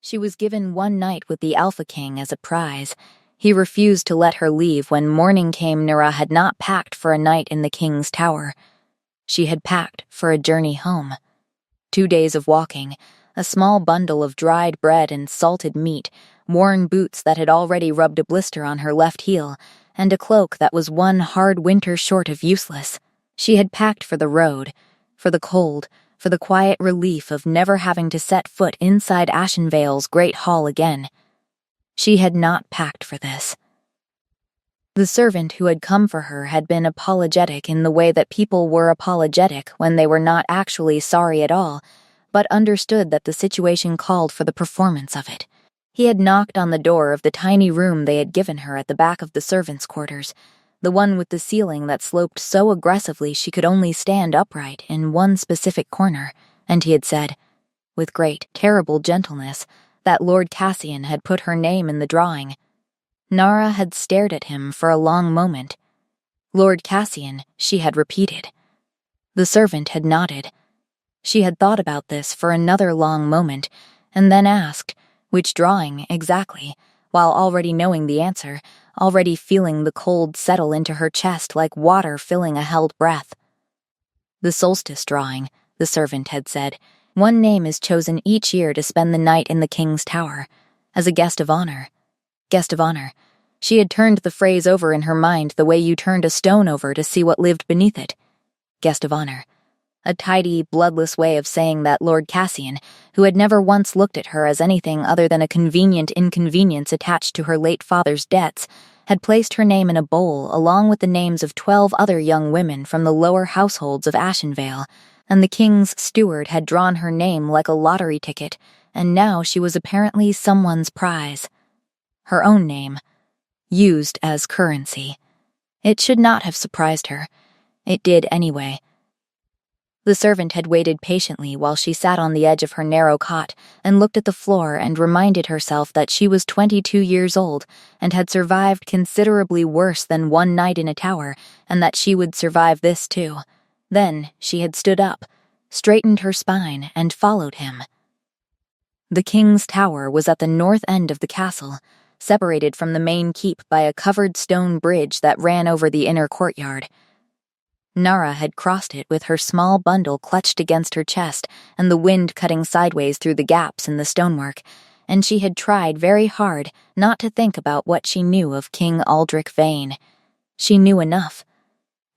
She was given one night with the Alpha King as a prize. He refused to let her leave when morning came. Nira had not packed for a night in the king's tower. She had packed for a journey home. 2 days of walking, a small bundle of dried bread and salted meat, worn boots that had already rubbed a blister on her left heel, and a cloak that was one hard winter short of useless. She had packed for the road, for the cold, for the quiet relief of never having to set foot inside Ashenvale's great hall again. She had not packed for this. The servant who had come for her had been apologetic in the way that people were apologetic when they were not actually sorry at all, but understood that the situation called for the performance of it. He had knocked on the door of the tiny room they had given her at the back of the servants' quarters, the one with the ceiling that sloped so aggressively she could only stand upright in one specific corner, and he had said, with great, terrible gentleness, that Lord Cassian had put her name in the drawing. Nara had stared at him for a long moment. Lord Cassian, she had repeated. The servant had nodded. She had thought about this for another long moment, and then asked, which drawing, exactly, while already knowing the answer, already feeling the cold settle into her chest like water filling a held breath. The solstice drawing, the servant had said. One name is chosen each year to spend the night in the king's tower, as a guest of honor. Guest of honor. She had turned the phrase over in her mind the way you turned a stone over to see what lived beneath it. Guest of honor. A tidy, bloodless way of saying that Lord Cassian, who had never once looked at her as anything other than a convenient inconvenience attached to her late father's debts, had placed her name in a bowl along with the names of 12 other young women from the lower households of Ashenvale, and the king's steward had drawn her name like a lottery ticket, and now she was apparently someone's prize. Her own name, used as currency. It should not have surprised her. It did anyway. The servant had waited patiently while she sat on the edge of her narrow cot and looked at the floor and reminded herself that she was 22 years old and had survived considerably worse than one night in a tower, and that she would survive this too. Then she had stood up, straightened her spine, and followed him. The king's tower was at the north end of the castle, separated from the main keep by a covered stone bridge that ran over the inner courtyard. Nara had crossed it with her small bundle clutched against her chest and the wind cutting sideways through the gaps in the stonework, and she had tried very hard not to think about what she knew of King Aldrich Vane. She knew enough.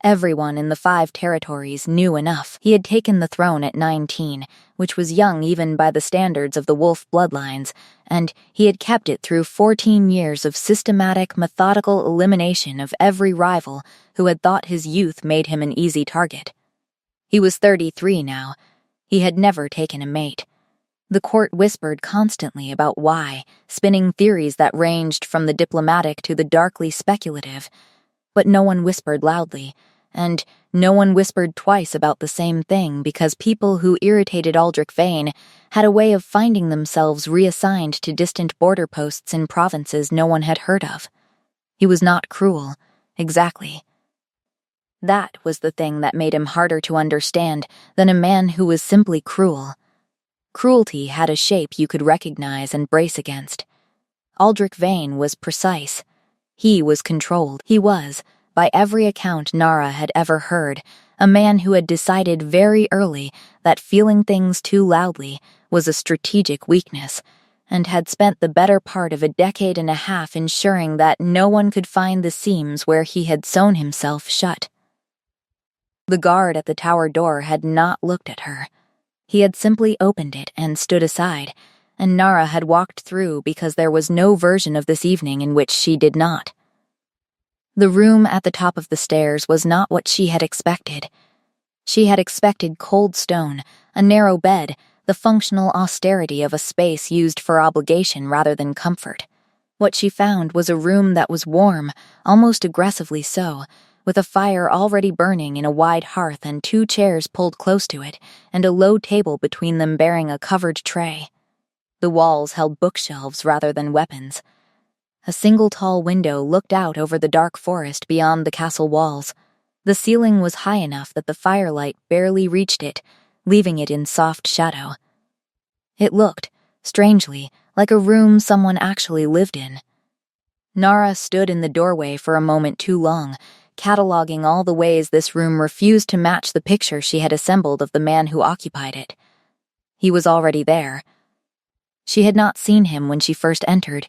Everyone in the 5 territories knew enough. He had taken the throne at 19, which was young even by the standards of the Wolf bloodlines, and he had kept it through 14 years of systematic, methodical elimination of every rival who had thought his youth made him an easy target. He was 33 now. He had never taken a mate. The court whispered constantly about why, spinning theories that ranged from the diplomatic to the darkly speculative, but no one whispered loudly, and no one whispered twice about the same thing because people who irritated Aldrich Vane had a way of finding themselves reassigned to distant border posts in provinces no one had heard of. He was not cruel, exactly. That was the thing that made him harder to understand than a man who was simply cruel. Cruelty had a shape you could recognize and brace against. Aldrich Vane was precise. He was controlled. He was, by every account Nara had ever heard, a man who had decided very early that feeling things too loudly was a strategic weakness, and had spent the better part of a decade and a half ensuring that no one could find the seams where he had sewn himself shut. The guard at the tower door had not looked at her. He had simply opened it and stood aside, and Nara had walked through because there was no version of this evening in which she did not. The room at the top of the stairs was not what she had expected. She had expected cold stone, a narrow bed, the functional austerity of a space used for obligation rather than comfort. What she found was a room that was warm, almost aggressively so, with a fire already burning in a wide hearth and 2 chairs pulled close to it, and a low table between them bearing a covered tray. The walls held bookshelves rather than weapons. A single tall window looked out over the dark forest beyond the castle walls. The ceiling was high enough that the firelight barely reached it, leaving it in soft shadow. It looked, strangely, like a room someone actually lived in. Nara stood in the doorway for a moment too long, cataloging all the ways this room refused to match the picture she had assembled of the man who occupied it. He was already there. She had not seen him when she first entered,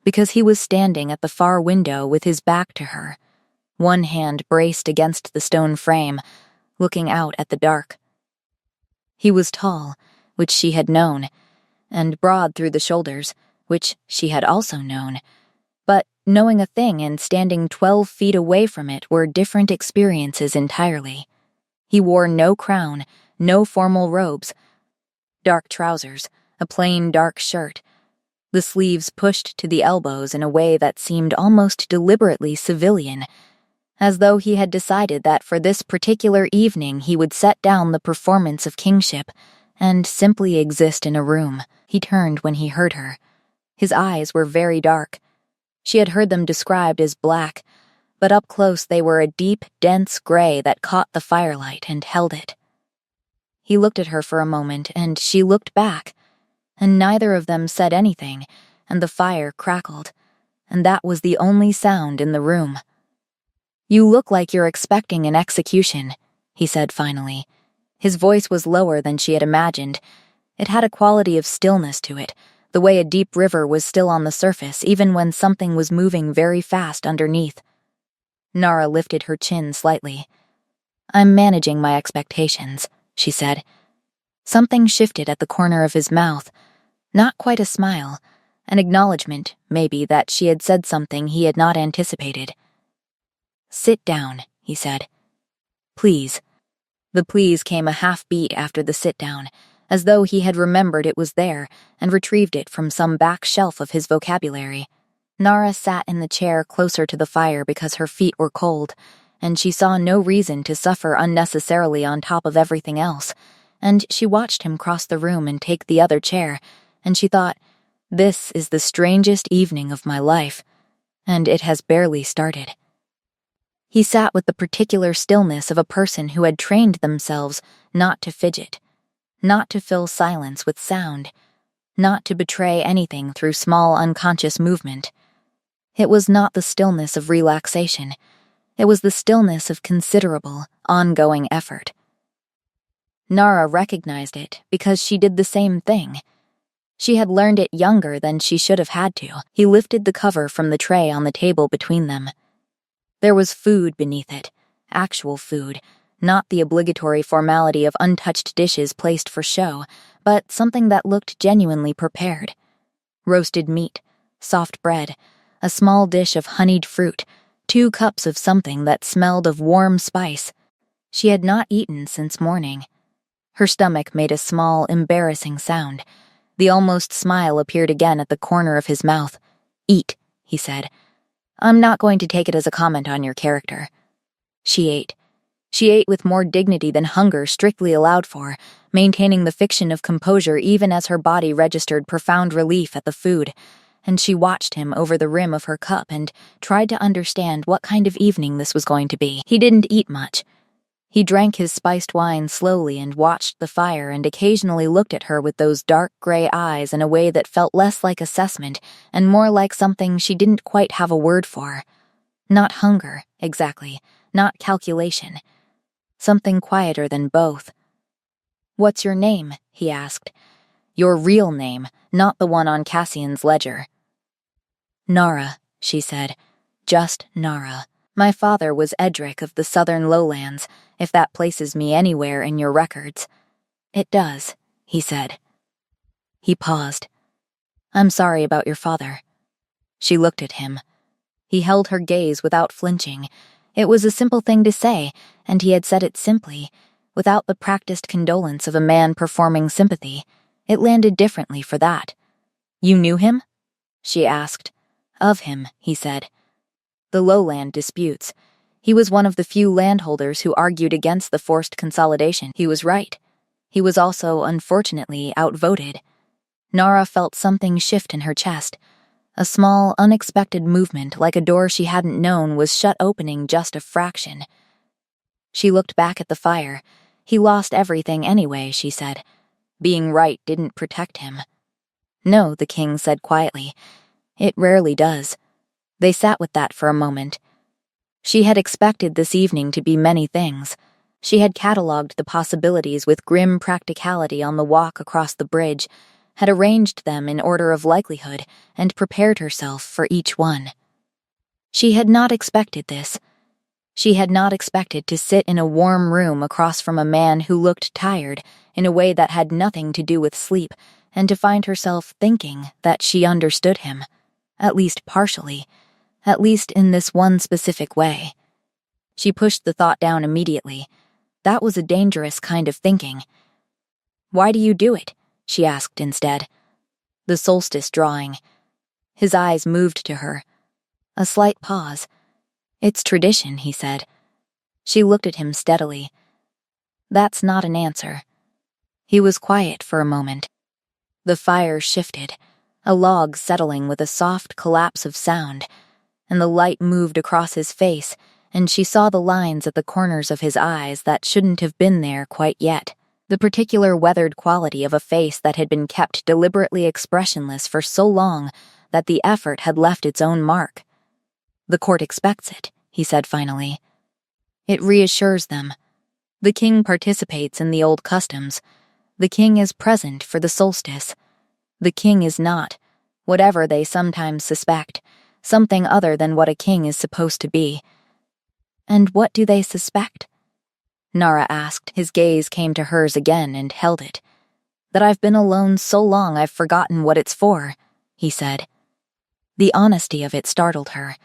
because he was standing at the far window with his back to her, one hand braced against the stone frame, looking out at the dark. He was tall, which she had known, and broad through the shoulders, which she had also known. But knowing a thing and standing 12 feet away from it were different experiences entirely. He wore no crown, no formal robes. Dark trousers, a plain dark shirt, the sleeves pushed to the elbows in a way that seemed almost deliberately civilian, as though he had decided that for this particular evening he would set down the performance of kingship and simply exist in a room. He turned when he heard her. His eyes were very dark. She had heard them described as black, but up close they were a deep, dense gray that caught the firelight and held it. He looked at her for a moment, and she looked back, and neither of them said anything, and the fire crackled, and that was the only sound in the room. "You look like you're expecting an execution," he said finally. His voice was lower than she had imagined. It had a quality of stillness to it, the way a deep river was still on the surface even when something was moving very fast underneath. Nara lifted her chin slightly. "I'm managing my expectations," she said. Something shifted at the corner of his mouth. Not quite a smile, an acknowledgement, maybe, that she had said something he had not anticipated. "Sit down," he said. "Please." The please came a half beat after the sit-down, as though he had remembered it was there and retrieved it from some back shelf of his vocabulary. Nara sat in the chair closer to the fire because her feet were cold, and she saw no reason to suffer unnecessarily on top of everything else, and she watched him cross the room and take the other chair, and she thought, "This is the strangest evening of my life, and it has barely started." He sat with the particular stillness of a person who had trained themselves not to fidget, not to fill silence with sound, not to betray anything through small unconscious movement. It was not the stillness of relaxation. It was the stillness of considerable, ongoing effort. Nara recognized it because she did the same thing. She had learned it younger than she should have had to. He lifted the cover from the tray on the table between them. There was food beneath it, actual food, not the obligatory formality of untouched dishes placed for show, but something that looked genuinely prepared. Roasted meat, soft bread, a small dish of honeyed fruit, 2 cups of something that smelled of warm spice. She had not eaten since morning. Her stomach made a small, embarrassing sound. The almost smile appeared again at the corner of his mouth. "Eat," he said. "I'm not going to take it as a comment on your character." She ate. She ate with more dignity than hunger strictly allowed for, maintaining the fiction of composure even as her body registered profound relief at the food, and she watched him over the rim of her cup and tried to understand what kind of evening this was going to be. He didn't eat much. He drank his spiced wine slowly and watched the fire and occasionally looked at her with those dark gray eyes in a way that felt less like assessment and more like something she didn't quite have a word for. Not hunger, exactly, not calculation. Something quieter than both. "What's your name?" he asked. "Your real name, not the one on Cassian's ledger." "Nara," she said. "Just Nara. My father was Edric of the Southern Lowlands, if that places me anywhere in your records." "It does," he said. He paused. "I'm sorry about your father." She looked at him. He held her gaze without flinching. It was a simple thing to say, and he had said it simply, without the practiced condolence of a man performing sympathy. It landed differently for that. "You knew him?" she asked. "Of him," he said. "The lowland disputes. He was one of the few landholders who argued against the forced consolidation. He was right. He was also, unfortunately, outvoted." Nara felt something shift in her chest. A small, unexpected movement, like a door she hadn't known was shut opening just a fraction. She looked back at the fire. He lost everything anyway, she said. Being right didn't protect him. No, the king said quietly. It rarely does. They sat with that for a moment. She had expected this evening to be many things. She had catalogued the possibilities with grim practicality on the walk across the bridge, had arranged them in order of likelihood, and prepared herself for each one. She had not expected this. She had not expected to sit in a warm room across from a man who looked tired in a way that had nothing to do with sleep, and to find herself thinking that she understood him, at least partially, at least in this one specific way. She pushed the thought down immediately. That was a dangerous kind of thinking. Why do you do it? She asked instead. The solstice drawing. His eyes moved to her. A slight pause. It's tradition, he said. She looked at him steadily. That's not an answer. He was quiet for a moment. The fire shifted, a log settling with a soft collapse of sound, and the light moved across his face, and she saw the lines at the corners of his eyes that shouldn't have been there quite yet. The particular weathered quality of a face that had been kept deliberately expressionless for so long that the effort had left its own mark. The court expects it, he said finally. It reassures them. The king participates in the old customs. The king is present for the solstice. The king is not, whatever they sometimes suspect, something other than what a king is supposed to be. And what do they suspect? Nara asked. His gaze came to hers again and held it. That I've been alone so long I've forgotten what it's for, he said. The honesty of it startled her.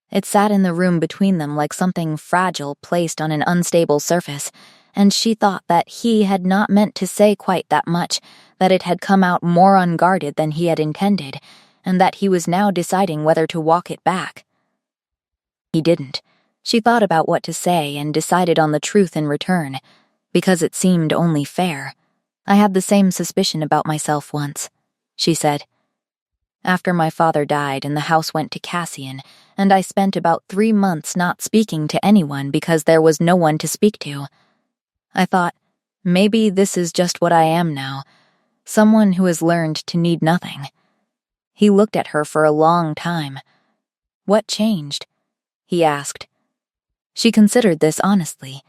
It sat in the room between them like something fragile placed on an unstable surface, and she thought that he had not meant to say quite that much, that it had come out more unguarded than he had intended, and that he was now deciding whether to walk it back. He didn't. She thought about what to say and decided on the truth in return, because it seemed only fair. I had the same suspicion about myself once, she said. After my father died and the house went to Cassian, and I spent about 3 months not speaking to anyone because there was no one to speak to. I thought, maybe this is just what I am now, someone who has learned to need nothing. He looked at her for a long time. What changed? He asked. She considered this honestly.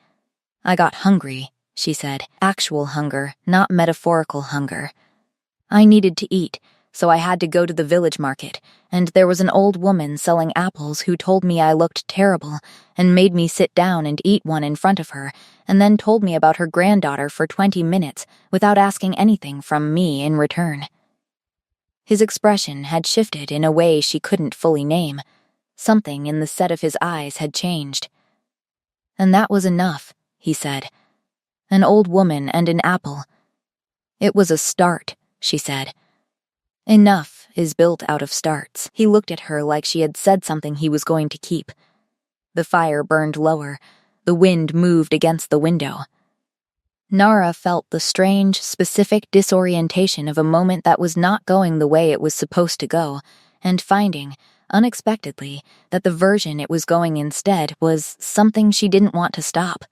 I got hungry, she said. Actual hunger, not metaphorical hunger. I needed to eat, so I had to go to the village market, and there was an old woman selling apples who told me I looked terrible and made me sit down and eat one in front of her, and then told me about her granddaughter for 20 minutes without asking anything from me in return. His expression had shifted in a way she couldn't fully name. Something in the set of his eyes had changed. And that was enough, he said. An old woman and an apple. It was a start, she said. Enough is built out of starts. He looked at her like she had said something he was going to keep. The fire burned lower. The wind moved against the window. Nara felt the strange, specific disorientation of a moment that was not going the way it was supposed to go, and finding, unexpectedly, that the version it was going instead was something she didn't want to stop.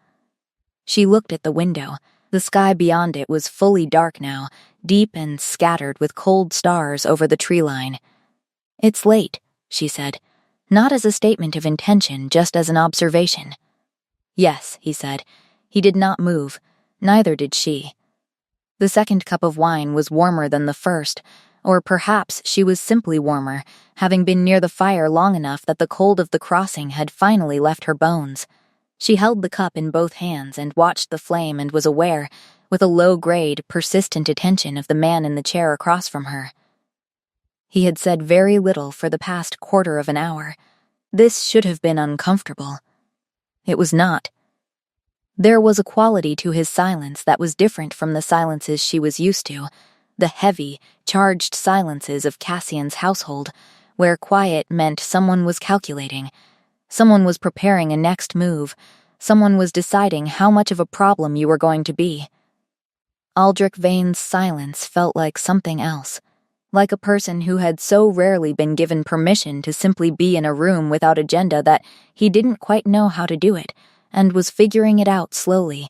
She looked at the window. The sky beyond it was fully dark now, deep and scattered with cold stars over the tree line. It's late, she said, not as a statement of intention, just as an observation. Yes, he said. He did not move. Neither did she. The second cup of wine was warmer than the first, or perhaps she was simply warmer, having been near the fire long enough that the cold of the crossing had finally left her bones. She held the cup in both hands and watched the flame and was aware, with a low-grade, persistent attention, of the man in the chair across from her. He had said very little for the past quarter of an hour. This should have been uncomfortable. It was not. There was a quality to his silence that was different from the silences she was used to, the heavy, charged silences of Cassian's household, where quiet meant someone was calculating, someone was preparing a next move, someone was deciding how much of a problem you were going to be. Aldrich Vane's silence felt like something else, like a person who had so rarely been given permission to simply be in a room without agenda that he didn't quite know how to do it, and was figuring it out slowly,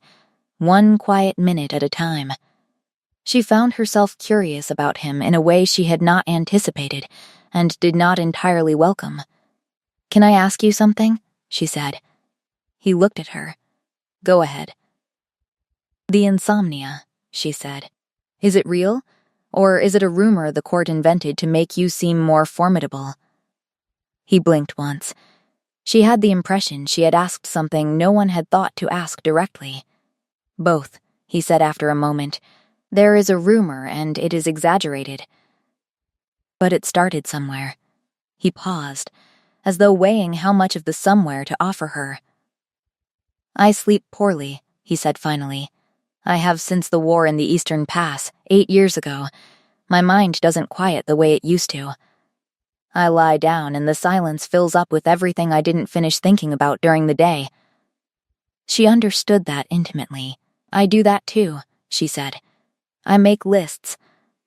one quiet minute at a time. She found herself curious about him in a way she had not anticipated and did not entirely welcome. "Can I ask you something?" she said. He looked at her. "Go ahead." "The insomnia," she said. "Is it real? Or is it a rumor the court invented to make you seem more formidable?" He blinked once. She had the impression she had asked something no one had thought to ask directly. "Both," he said after a moment. "There is a rumor, and it is exaggerated. But it started somewhere." He paused, as though weighing how much of the somewhere to offer her. "I sleep poorly," he said finally. "I have since the war in the Eastern Pass, 8 years ago. My mind doesn't quiet the way it used to. I lie down and the silence fills up with everything I didn't finish thinking about during the day." She understood that intimately. "I do that too," she said. "I make lists.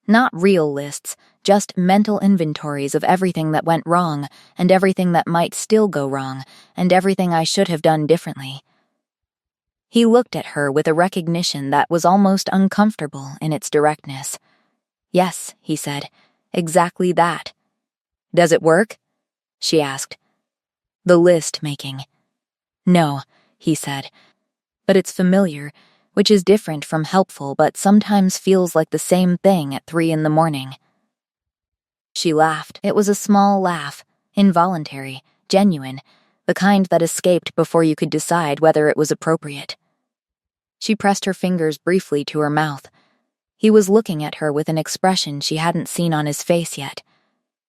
Not real lists, just mental inventories of everything that went wrong, and everything that might still go wrong, and everything I should have done differently." He looked at her with a recognition that was almost uncomfortable in its directness. "Yes," he said, "exactly that." "Does it work?" she asked. "The list making." "No," he said, "but it's familiar, which is different from helpful but sometimes feels like the same thing at 3 in the morning." She laughed. It was a small laugh, involuntary, genuine, the kind that escaped before you could decide whether it was appropriate. She pressed her fingers briefly to her mouth. He was looking at her with an expression she hadn't seen on his face yet.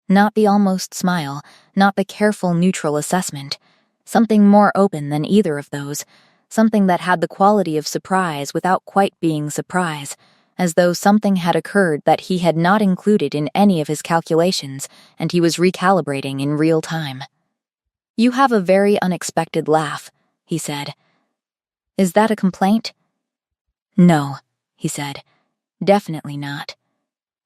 Not the almost smile, not the careful neutral assessment. Something more open than either of those. Something that had the quality of surprise without quite being surprise, as though something had occurred that he had not included in any of his calculations, and he was recalibrating in real time. "You have a very unexpected laugh," he said. "Is that a complaint?" "No," he said. "Definitely not."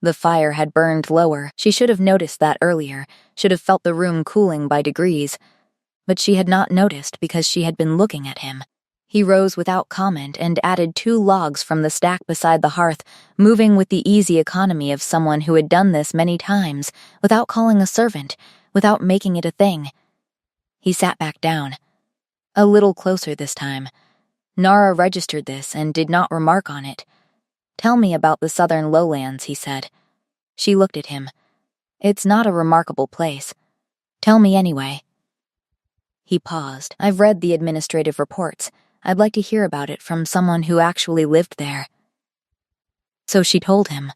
The fire had burned lower. She should have noticed that earlier, should have felt the room cooling by degrees. But she had not noticed because she had been looking at him. He rose without comment and added 2 logs from the stack beside the hearth, moving with the easy economy of someone who had done this many times, without calling a servant, without making it a thing. He sat back down. A little closer this time. Nara registered this and did not remark on it. "Tell me about the southern lowlands," he said. She looked at him. "It's not a remarkable place. Tell me anyway." He paused. "I've read the administrative reports. I'd like to hear about it from someone who actually lived there." So she told him.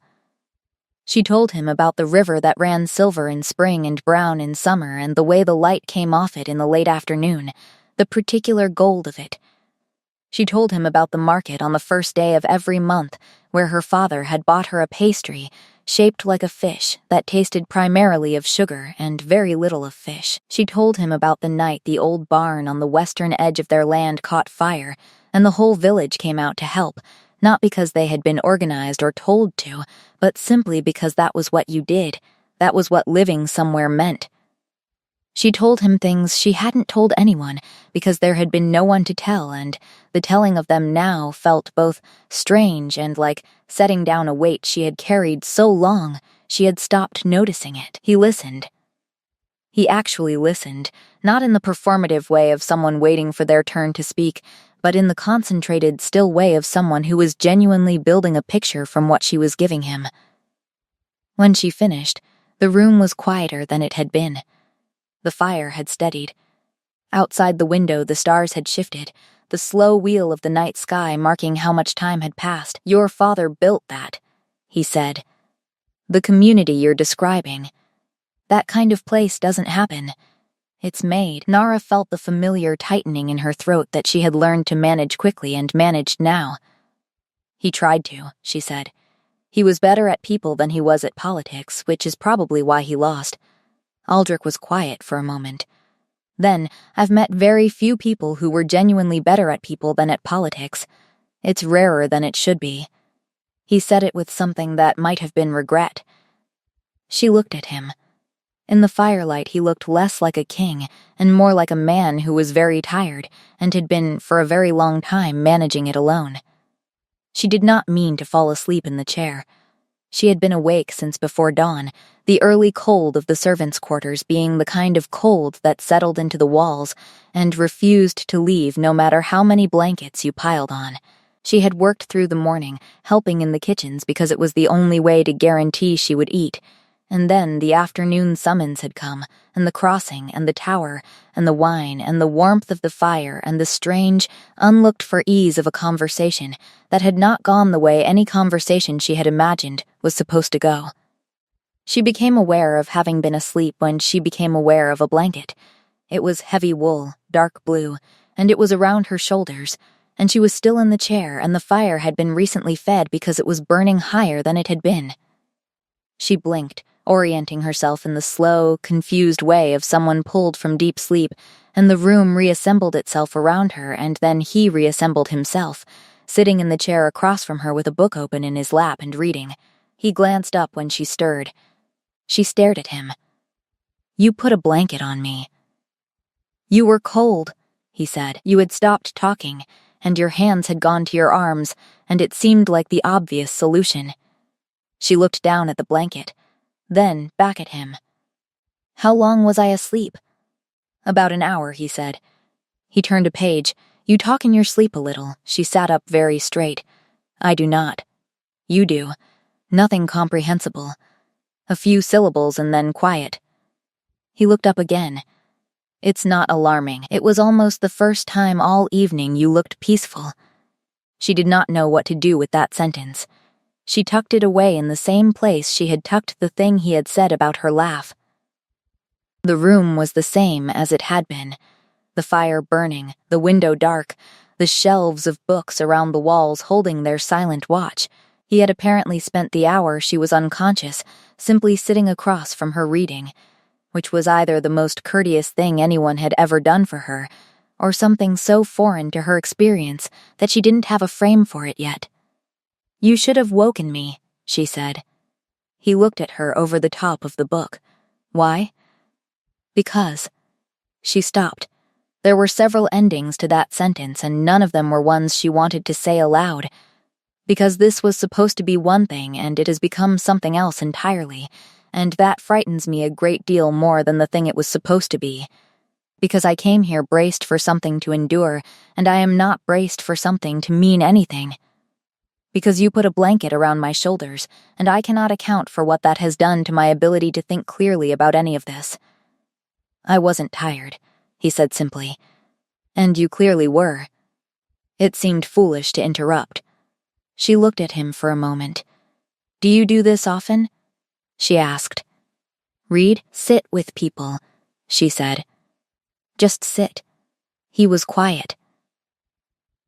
She told him about the river that ran silver in spring and brown in summer, and the way the light came off it in the late afternoon, the particular gold of it. She told him about the market on the first day of every month, where her father had bought her a pastry shaped like a fish that tasted primarily of sugar and very little of fish. She told him about the night the old barn on the western edge of their land caught fire, and the whole village came out to help, not because they had been organized or told to, but simply because that was what you did. That was what living somewhere meant. She told him things she hadn't told anyone because there had been no one to tell, and the telling of them now felt both strange and like setting down a weight she had carried so long she had stopped noticing it. He listened. He actually listened, not in the performative way of someone waiting for their turn to speak, but in the concentrated, still way of someone who was genuinely building a picture from what she was giving him. When she finished, the room was quieter than it had been. The fire had steadied. Outside the window, the stars had shifted, the slow wheel of the night sky marking how much time had passed. "Your father built that," he said. "The community you're describing. That kind of place doesn't happen. It's made." Nara felt the familiar tightening in her throat that she had learned to manage quickly and managed now. "He tried to," she said. "He was better at people than he was at politics, which is probably why he lost." Aldrich was quiet for a moment. "Then, I've met very few people who were genuinely better at people than at politics. It's rarer than it should be." He said it with something that might have been regret. She looked at him. In the firelight, he looked less like a king and more like a man who was very tired and had been, for a very long time, managing it alone. She did not mean to fall asleep in the chair. She had been awake since before dawn, the early cold of the servants' quarters being the kind of cold that settled into the walls and refused to leave no matter how many blankets you piled on. She had worked through the morning, helping in the kitchens because it was the only way to guarantee she would eat. And then the afternoon summons had come, and the crossing, and the tower, and the wine, and the warmth of the fire, and the strange, unlooked-for ease of a conversation that had not gone the way any conversation she had imagined was supposed to go. She became aware of having been asleep when she became aware of a blanket. It was heavy wool, dark blue, and it was around her shoulders, and she was still in the chair, and the fire had been recently fed because it was burning higher than it had been. She blinked, orienting herself in the slow, confused way of someone pulled from deep sleep, and the room reassembled itself around her, and then he reassembled himself, sitting in the chair across from her with a book open in his lap and reading. He glanced up when she stirred. She stared at him. "You put a blanket on me." "You were cold," he said. "You had stopped talking, and your hands had gone to your arms, and it seemed like the obvious solution." She looked down at the blanket, then back at him. "How long was I asleep?" "About an hour," he said. He turned a page. "You talk in your sleep a little." She sat up very straight. "I do not." "You do. Nothing comprehensible. A few syllables and then quiet." He looked up again. "It's not alarming. It was almost the first time all evening you looked peaceful." She did not know what to do with that sentence. She tucked it away in the same place she had tucked the thing he had said about her laugh. The room was the same as it had been. The fire burning, the window dark, the shelves of books around the walls holding their silent watch. He had apparently spent the hour she was unconscious, simply sitting across from her reading, which was either the most courteous thing anyone had ever done for her, or something so foreign to her experience that she didn't have a frame for it yet. "You should have woken me," she said. He looked at her over the top of the book. "Why?" "Because." She stopped. There were several endings to that sentence, and none of them were ones she wanted to say aloud. "Because this was supposed to be one thing, and it has become something else entirely, and that frightens me a great deal more than the thing it was supposed to be. Because I came here braced for something to endure, and I am not braced for something to mean anything. Because you put a blanket around my shoulders, and I cannot account for what that has done to my ability to think clearly about any of this." "I wasn't tired," he said simply. "And you clearly were." It seemed foolish to interrupt. She looked at him for a moment. "Do you do this often?" she asked. "Read? Sit with people," she said. "Just sit." He was quiet.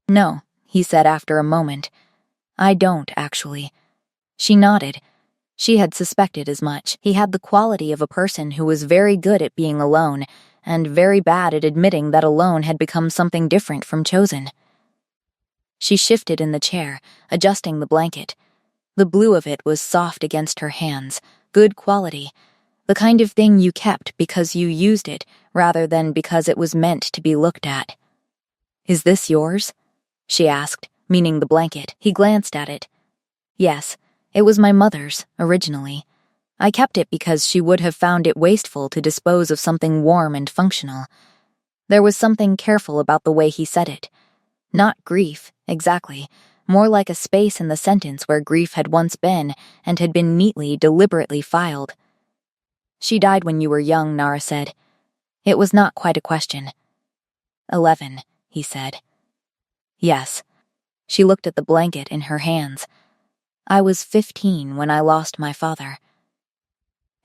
"No," he said after a moment. "I don't, actually." She nodded. She had suspected as much. He had the quality of a person who was very good at being alone, and very bad at admitting that alone had become something different from chosen. She shifted in the chair, adjusting the blanket. The blue of it was soft against her hands, good quality, the kind of thing you kept because you used it rather than because it was meant to be looked at. "Is this yours?" she asked, meaning the blanket. He glanced at it. "Yes, it was my mother's, originally. I kept it because she would have found it wasteful to dispose of something warm and functional." There was something careful about the way he said it. Not grief, exactly, more like a space in the sentence where grief had once been and had been neatly, deliberately filed. "She died when you were young," Nara said. It was not quite a question. 11, he said. "Yes." She looked at the blanket in her hands. "I was 15 when I lost my father."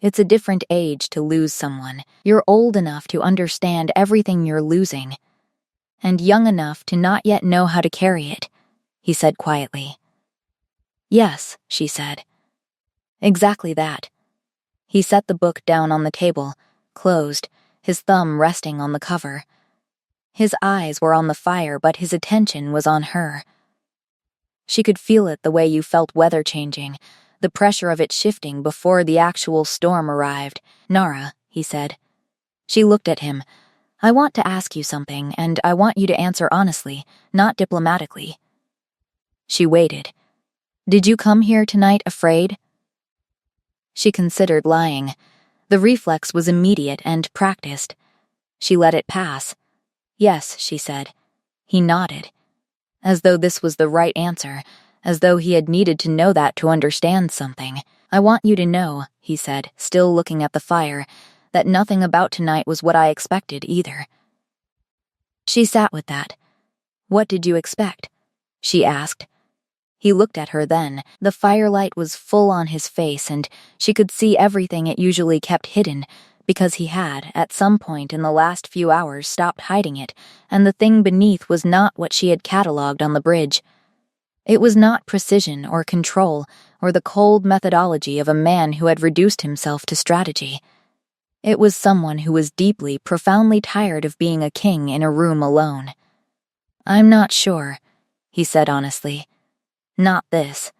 It's a different age to lose someone. You're old enough to understand everything you're losing, and young enough to not yet know how to carry it, he said quietly. "Yes," she said. "Exactly that." He set the book down on the table, closed, his thumb resting on the cover. His eyes were on the fire, but his attention was on her. She could feel it the way you felt weather changing, the pressure of it shifting before the actual storm arrived. "Nara," he said. She looked at him. "I want to ask you something, and I want you to answer honestly, not diplomatically." She waited. "Did you come here tonight afraid?" She considered lying. The reflex was immediate and practiced. She let it pass. "Yes," she said. He nodded. As though this was the right answer, as though he had needed to know that to understand something. "I want you to know," he said, still looking at the fire, "that nothing about tonight was what I expected either." She sat with that. "What did you expect?" she asked. He looked at her then. The firelight was full on his face, and she could see everything it usually kept hidden, because he had, at some point in the last few hours, stopped hiding it, and the thing beneath was not what she had catalogued on the bridge. It was not precision or control or the cold methodology of a man who had reduced himself to strategy. It was someone who was deeply, profoundly tired of being a king in a room alone. "I'm not sure," he said honestly. "Not this."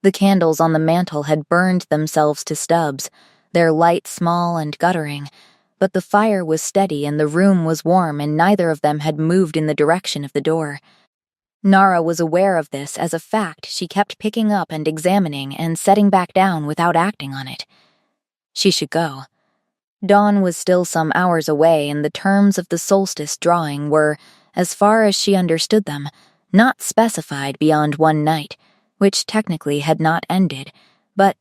The candles on the mantel had burned themselves to stubs, their light small and guttering, but the fire was steady and the room was warm, and neither of them had moved in the direction of the door. Nara was aware of this as a fact she kept picking up and examining and setting back down without acting on it. She should go. Dawn was still some hours away, and the terms of the solstice drawing were, as far as she understood them, not specified beyond one night, which technically had not ended, but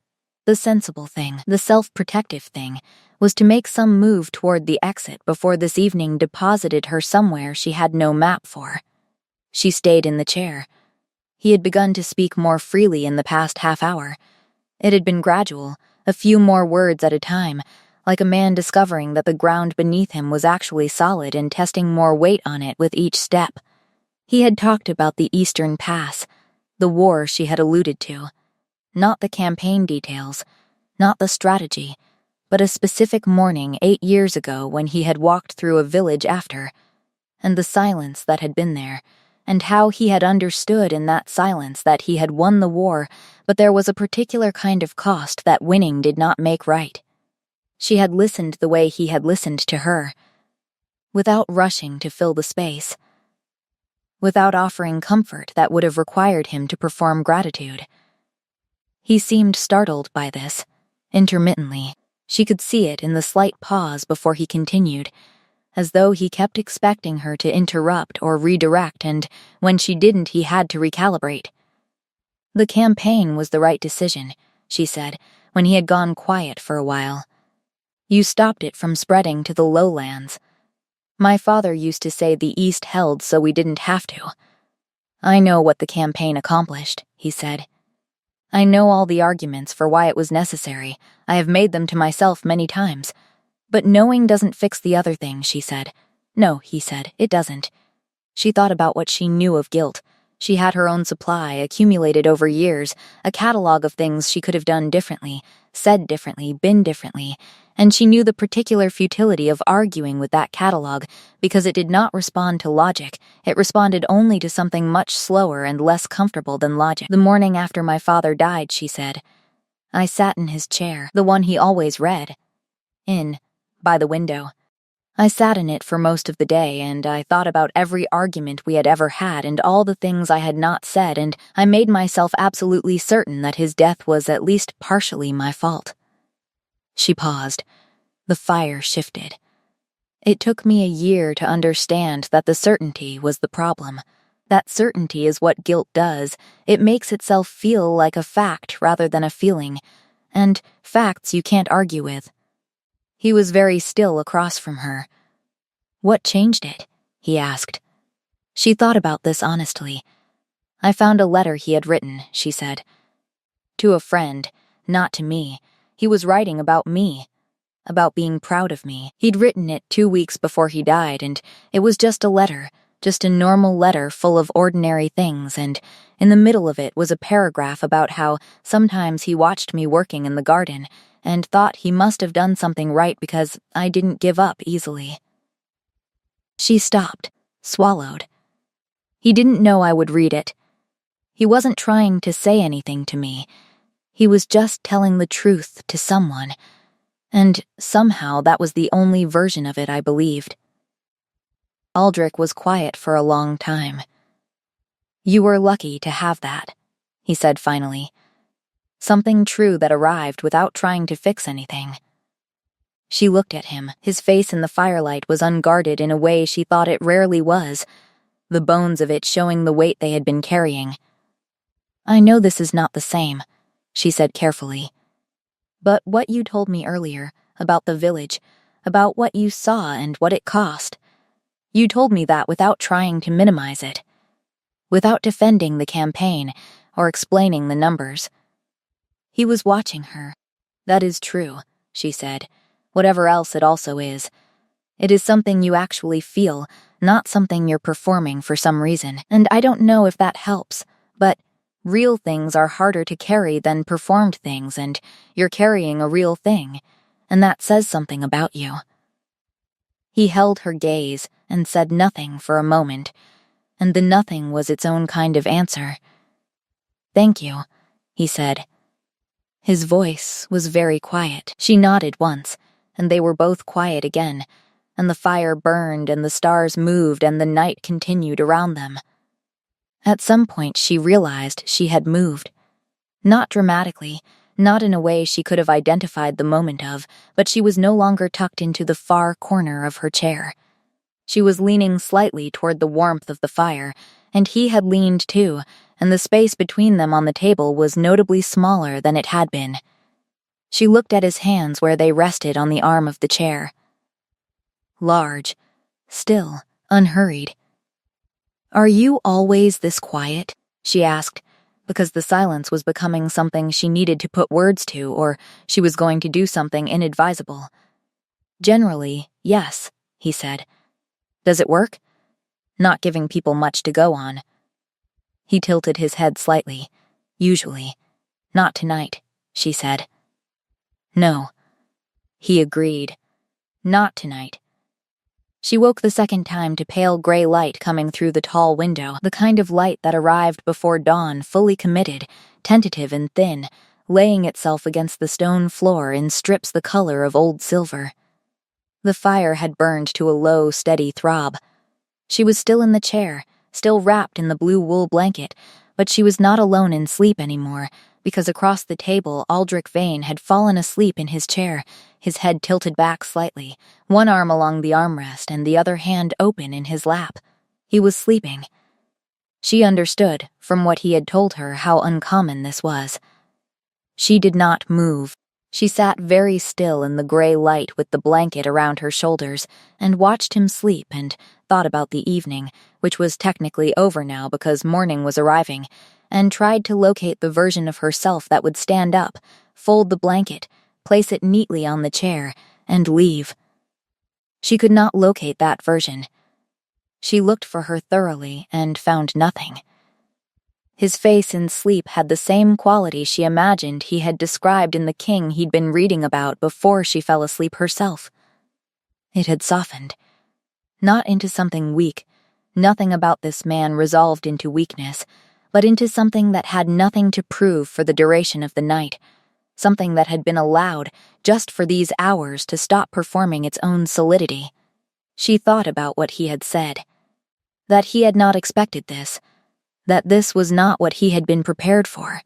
the sensible thing, the self-protective thing, was to make some move toward the exit before this evening deposited her somewhere she had no map for. She stayed in the chair. He had begun to speak more freely in the past half hour. It had been gradual, a few more words at a time, like a man discovering that the ground beneath him was actually solid and testing more weight on it with each step. He had talked about the Eastern Pass, the war she had alluded to. Not the campaign details, not the strategy, but a specific morning 8 years ago when he had walked through a village after, and the silence that had been there, and how he had understood in that silence that he had won the war, but there was a particular kind of cost that winning did not make right. She had listened the way he had listened to her, without rushing to fill the space, without offering comfort that would have required him to perform gratitude. He seemed startled by this, intermittently. She could see it in the slight pause before he continued, as though he kept expecting her to interrupt or redirect, and when she didn't, he had to recalibrate. "The campaign was the right decision," she said, when he had gone quiet for a while. "You stopped it from spreading to the lowlands. My father used to say the East held so we didn't have to. I know what the campaign accomplished," he said. "I know all the arguments for why it was necessary. I have made them to myself many times. But knowing doesn't fix the other thing," she said. "No," he said, "it doesn't." She thought about what she knew of guilt. She had her own supply, accumulated over years, a catalog of things she could have done differently, said differently, been differently, and she knew the particular futility of arguing with that catalog because it did not respond to logic. It responded only to something much slower and less comfortable than logic. "The morning after my father died," she said, "I sat in his chair, the one he always read in, by the window. I sat in it for most of the day, and I thought about every argument we had ever had and all the things I had not said, and I made myself absolutely certain that his death was at least partially my fault." She paused. The fire shifted. "It took me a year to understand that the certainty was the problem. That certainty is what guilt does. It makes itself feel like a fact rather than a feeling, and facts you can't argue with." He was very still across from her. "What changed it?" he asked. She thought about this honestly. "I found a letter he had written," she said. "To a friend, not to me. He was writing about me, about being proud of me. He'd written it 2 weeks before he died, and it was just a letter, just a normal letter full of ordinary things, and in the middle of it was a paragraph about how sometimes he watched me working in the garden and thought he must have done something right because I didn't give up easily." She stopped, swallowed. He didn't know I would read it. He wasn't trying to say anything to me. He was just telling the truth to someone, and somehow that was the only version of it I believed. Aldrich was quiet for a long time. You were lucky to have that, he said finally. Something true that arrived without trying to fix anything. She looked at him. His face in the firelight was unguarded in a way she thought it rarely was, the bones of it showing the weight they had been carrying. I know this is not the same, she said carefully. But what you told me earlier, about the village, about what you saw and what it cost, you told me that without trying to minimize it, without defending the campaign or explaining the numbers. He was watching her. That is true, she said. Whatever else it also is. It is something you actually feel, not something you're performing for some reason. And I don't know if that helps, but real things are harder to carry than performed things, and you're carrying a real thing, and that says something about you. He held her gaze and said nothing for a moment, and the nothing was its own kind of answer. Thank you, he said. His voice was very quiet. She nodded once, and they were both quiet again, and the fire burned and the stars moved and the night continued around them. At some point she realized she had moved. Not dramatically, not in a way she could have identified the moment of, but she was no longer tucked into the far corner of her chair. She was leaning slightly toward the warmth of the fire, and he had leaned too, and the space between them on the table was notably smaller than it had been. She looked at his hands where they rested on the arm of the chair. Large, still, unhurried. Are you always this quiet? She asked, because the silence was becoming something she needed to put words to, or she was going to do something inadvisable. Generally, yes, he said. Does it work? Not giving people much to go on. He tilted his head slightly. Usually. Not tonight, she said. No. He agreed. Not tonight. She woke the second time to pale gray light coming through the tall window, the kind of light that arrived before dawn, fully committed, tentative and thin, laying itself against the stone floor in strips the color of old silver. The fire had burned to a low, steady throb. She was still in the chair, still wrapped in the blue wool blanket, but she was not alone in sleep anymore, because across the table Aldrich Vane had fallen asleep in his chair, his head tilted back slightly, one arm along the armrest and the other hand open in his lap. He was sleeping. She understood, from what he had told her, how uncommon this was. She did not move. She sat very still in the gray light with the blanket around her shoulders and watched him sleep and thought about the evening, which was technically over now because morning was arriving, and tried to locate the version of herself that would stand up, fold the blanket, place it neatly on the chair, and leave. She could not locate that version. She looked for her thoroughly and found nothing. His face in sleep had the same quality she imagined he had described in The King he'd been reading about before she fell asleep herself. It had softened. Not into something weak, nothing about this man resolved into weakness, but into something that had nothing to prove for the duration of the night, something that had been allowed, just for these hours, to stop performing its own solidity. She thought about what he had said. That he had not expected this. That this was not what he had been prepared for.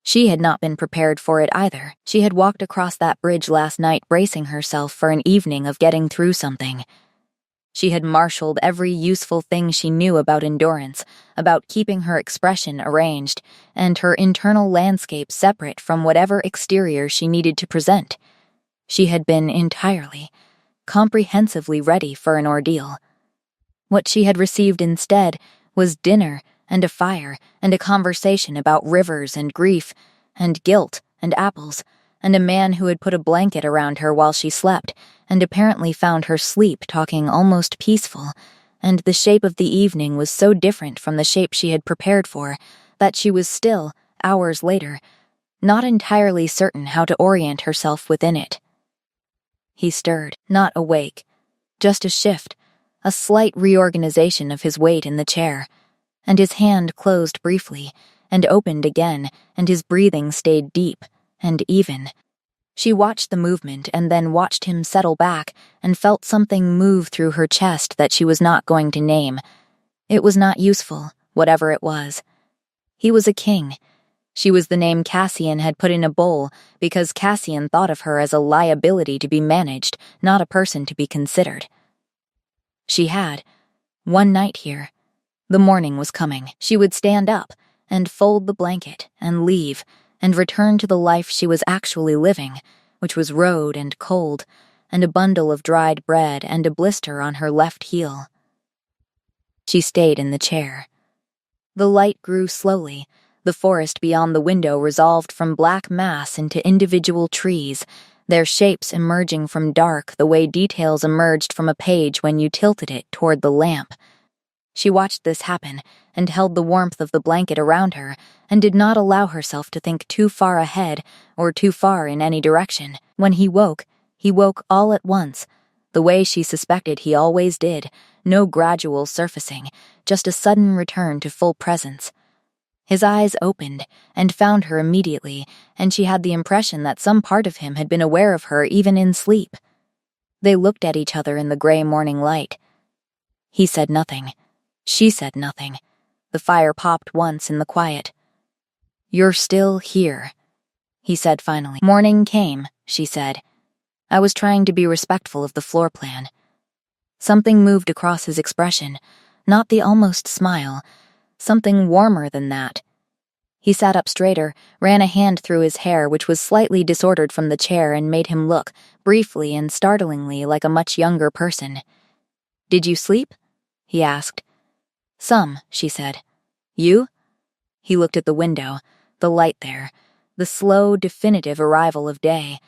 She had not been prepared for it either. She had walked across that bridge last night bracing herself for an evening of getting through something. She had marshaled every useful thing she knew about endurance, about keeping her expression arranged, and her internal landscape separate from whatever exterior she needed to present. She had been entirely, comprehensively ready for an ordeal. What she had received instead was dinner and a fire and a conversation about rivers and grief and guilt and apples, and a man who had put a blanket around her while she slept and apparently found her sleep talking almost peaceful, and the shape of the evening was so different from the shape she had prepared for that she was still, hours later, not entirely certain how to orient herself within it. He stirred, not awake, just a shift, a slight reorganization of his weight in the chair, and his hand closed briefly and opened again, and his breathing stayed deep and even. She watched the movement and then watched him settle back and felt something move through her chest that she was not going to name. It was not useful, whatever it was. He was a king. She was the name Cassian had put in a bowl because Cassian thought of her as a liability to be managed, not a person to be considered. She had one night here. The morning was coming. She would stand up and fold the blanket and leave and return to the life she was actually living, which was road and cold, and a bundle of dried bread and a blister on her left heel. She stayed in the chair. The light grew slowly. The forest beyond the window resolved from black mass into individual trees, their shapes emerging from dark the way details emerged from a page when you tilted it toward the lamp. She watched this happen and held the warmth of the blanket around her and did not allow herself to think too far ahead or too far in any direction. When he woke all at once, the way she suspected he always did, no gradual surfacing, just a sudden return to full presence. His eyes opened and found her immediately, and she had the impression that some part of him had been aware of her even in sleep. They looked at each other in the gray morning light. He said nothing. She said nothing. The fire popped once in the quiet. "You're still here," he said finally. "Morning came," she said. "I was trying to be respectful of the floor plan." Something moved across his expression, not the almost smile, something warmer than that. He sat up straighter, ran a hand through his hair, which was slightly disordered from the chair, and made him look, briefly and startlingly, like a much younger person. "Did you sleep?" he asked. "Some," she said. "You?" He looked at the window, the light there, the slow, definitive arrival of day.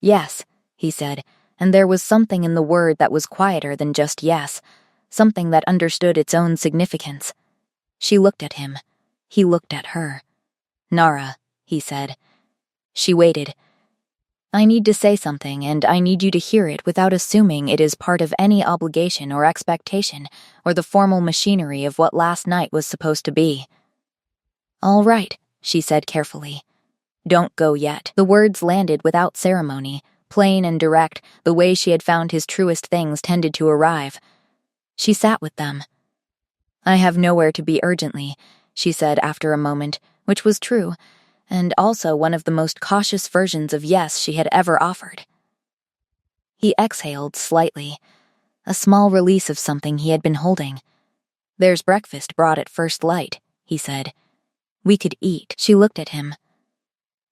"Yes," he said, and there was something in the word that was quieter than just yes, something that understood its own significance. She looked at him. He looked at her. "Nara," he said. She waited. "I need to say something, and I need you to hear it without assuming it is part of any obligation or expectation or the formal machinery of what last night was supposed to be." "All right," she said carefully. "Don't go yet." The words landed without ceremony, plain and direct, the way she had found his truest things tended to arrive. She sat with them. "I have nowhere to be urgently," she said after a moment, which was true, and also one of the most cautious versions of yes she had ever offered. He exhaled slightly, a small release of something he had been holding. "There's breakfast brought at first light," he said. "We could eat." She looked at him.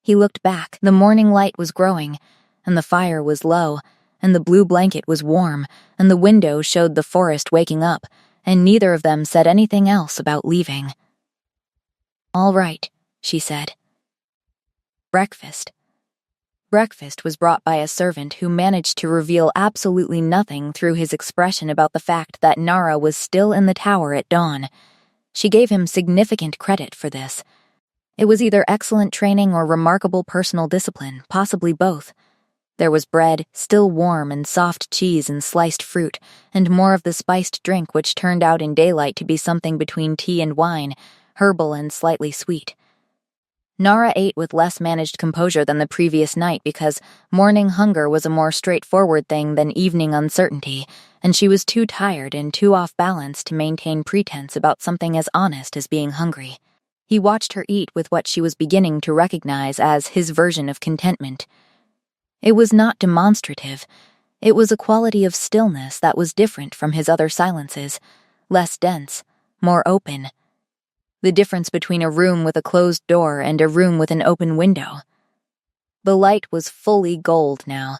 He looked back. The morning light was growing, and the fire was low, and the blue blanket was warm, and the window showed the forest waking up, and neither of them said anything else about leaving. "All right," she said. Breakfast. Breakfast was brought by a servant who managed to reveal absolutely nothing through his expression about the fact that Nara was still in the tower at dawn. She gave him significant credit for this. It was either excellent training or remarkable personal discipline, possibly both. There was bread, still warm, and soft cheese and sliced fruit, and more of the spiced drink which turned out in daylight to be something between tea and wine, herbal and slightly sweet. Nara ate with less managed composure than the previous night because morning hunger was a more straightforward thing than evening uncertainty, and she was too tired and too off balance to maintain pretense about something as honest as being hungry. He watched her eat with what she was beginning to recognize as his version of contentment. It was not demonstrative. It was a quality of stillness that was different from his other silences, less dense, more open. The difference between a room with a closed door and a room with an open window. The light was fully gold now.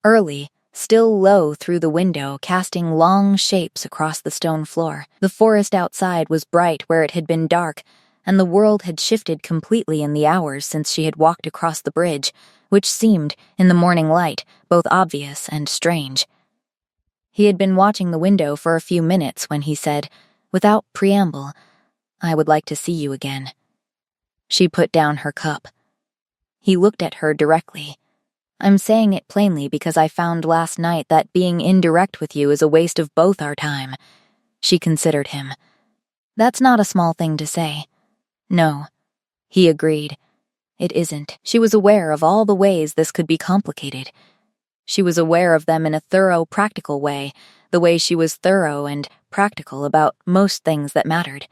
Early, still low through the window, casting long shapes across the stone floor. The forest outside was bright where it had been dark, and the world had shifted completely in the hours since she had walked across the bridge, which seemed, in the morning light, both obvious and strange. He had been watching the window for a few minutes when he said, without preamble, "I would like to see you again." She put down her cup. He looked at her directly. "I'm saying it plainly because I found last night that being indirect with you is a waste of both our time." She considered him. "That's not a small thing to say." "No," he agreed. "It isn't." She was aware of all the ways this could be complicated. She was aware of them in a thorough, practical way, the way she was thorough and practical about most things that mattered.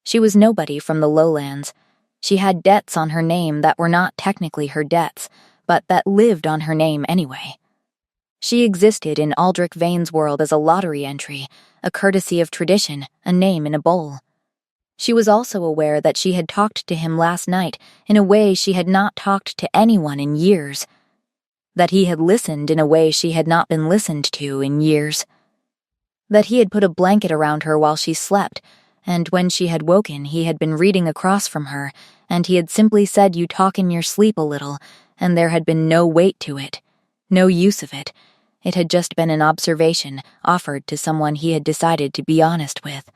She was nobody from the lowlands. She had debts on her name that were not technically her debts, but that lived on her name anyway. She existed in Aldrich Vane's world as a lottery entry, a courtesy of tradition, a name in a bowl. She was also aware that she had talked to him last night in a way she had not talked to anyone in years. That he had listened in a way she had not been listened to in years. That he had put a blanket around her while she slept, and when she had woken he had been reading across from her, and he had simply said, "You talk in your sleep a little," and there had been no weight to it, no use of it. It had just been an observation offered to someone he had decided to be honest with.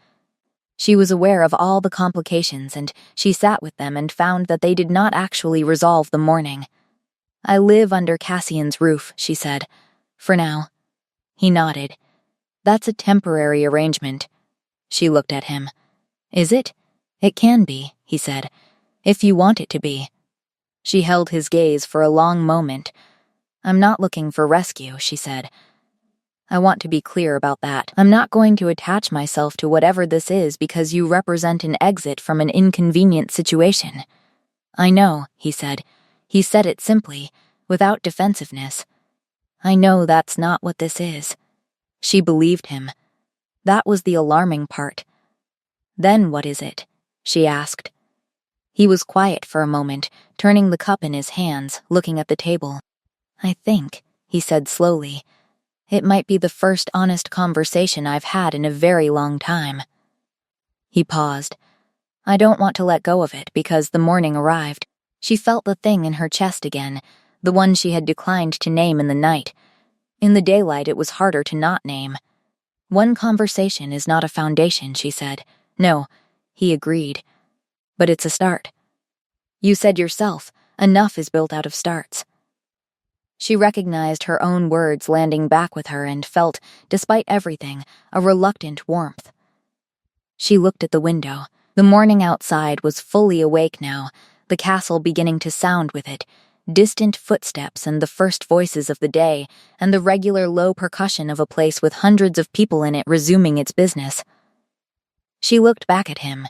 She was aware of all the complications, and she sat with them and found that they did not actually resolve the morning. "I live under Cassian's roof," she said. "For now." He nodded. "That's a temporary arrangement." She looked at him. "Is it?" "It can be," he said, "if you want it to be." She held his gaze for a long moment. "I'm not looking for rescue," she said. "I want to be clear about that. I'm not going to attach myself to whatever this is because you represent an exit from an inconvenient situation." "I know," he said. He said it simply, without defensiveness. "I know that's not what this is." She believed him. That was the alarming part. "Then what is it?" she asked. He was quiet for a moment, turning the cup in his hands, looking at the table. "I think," he said slowly, "it might be the first honest conversation I've had in a very long time." He paused. "I don't want to let go of it because the morning arrived." She felt the thing in her chest again, the one she had declined to name in the night. In the daylight it was harder to not name. "One conversation is not a foundation," she said. "No," he agreed. "But it's a start. You said yourself, enough is built out of starts." She recognized her own words landing back with her and felt, despite everything, a reluctant warmth. She looked at the window. The morning outside was fully awake now, the castle beginning to sound with it, distant footsteps and the first voices of the day, and the regular low percussion of a place with hundreds of people in it resuming its business. She looked back at him.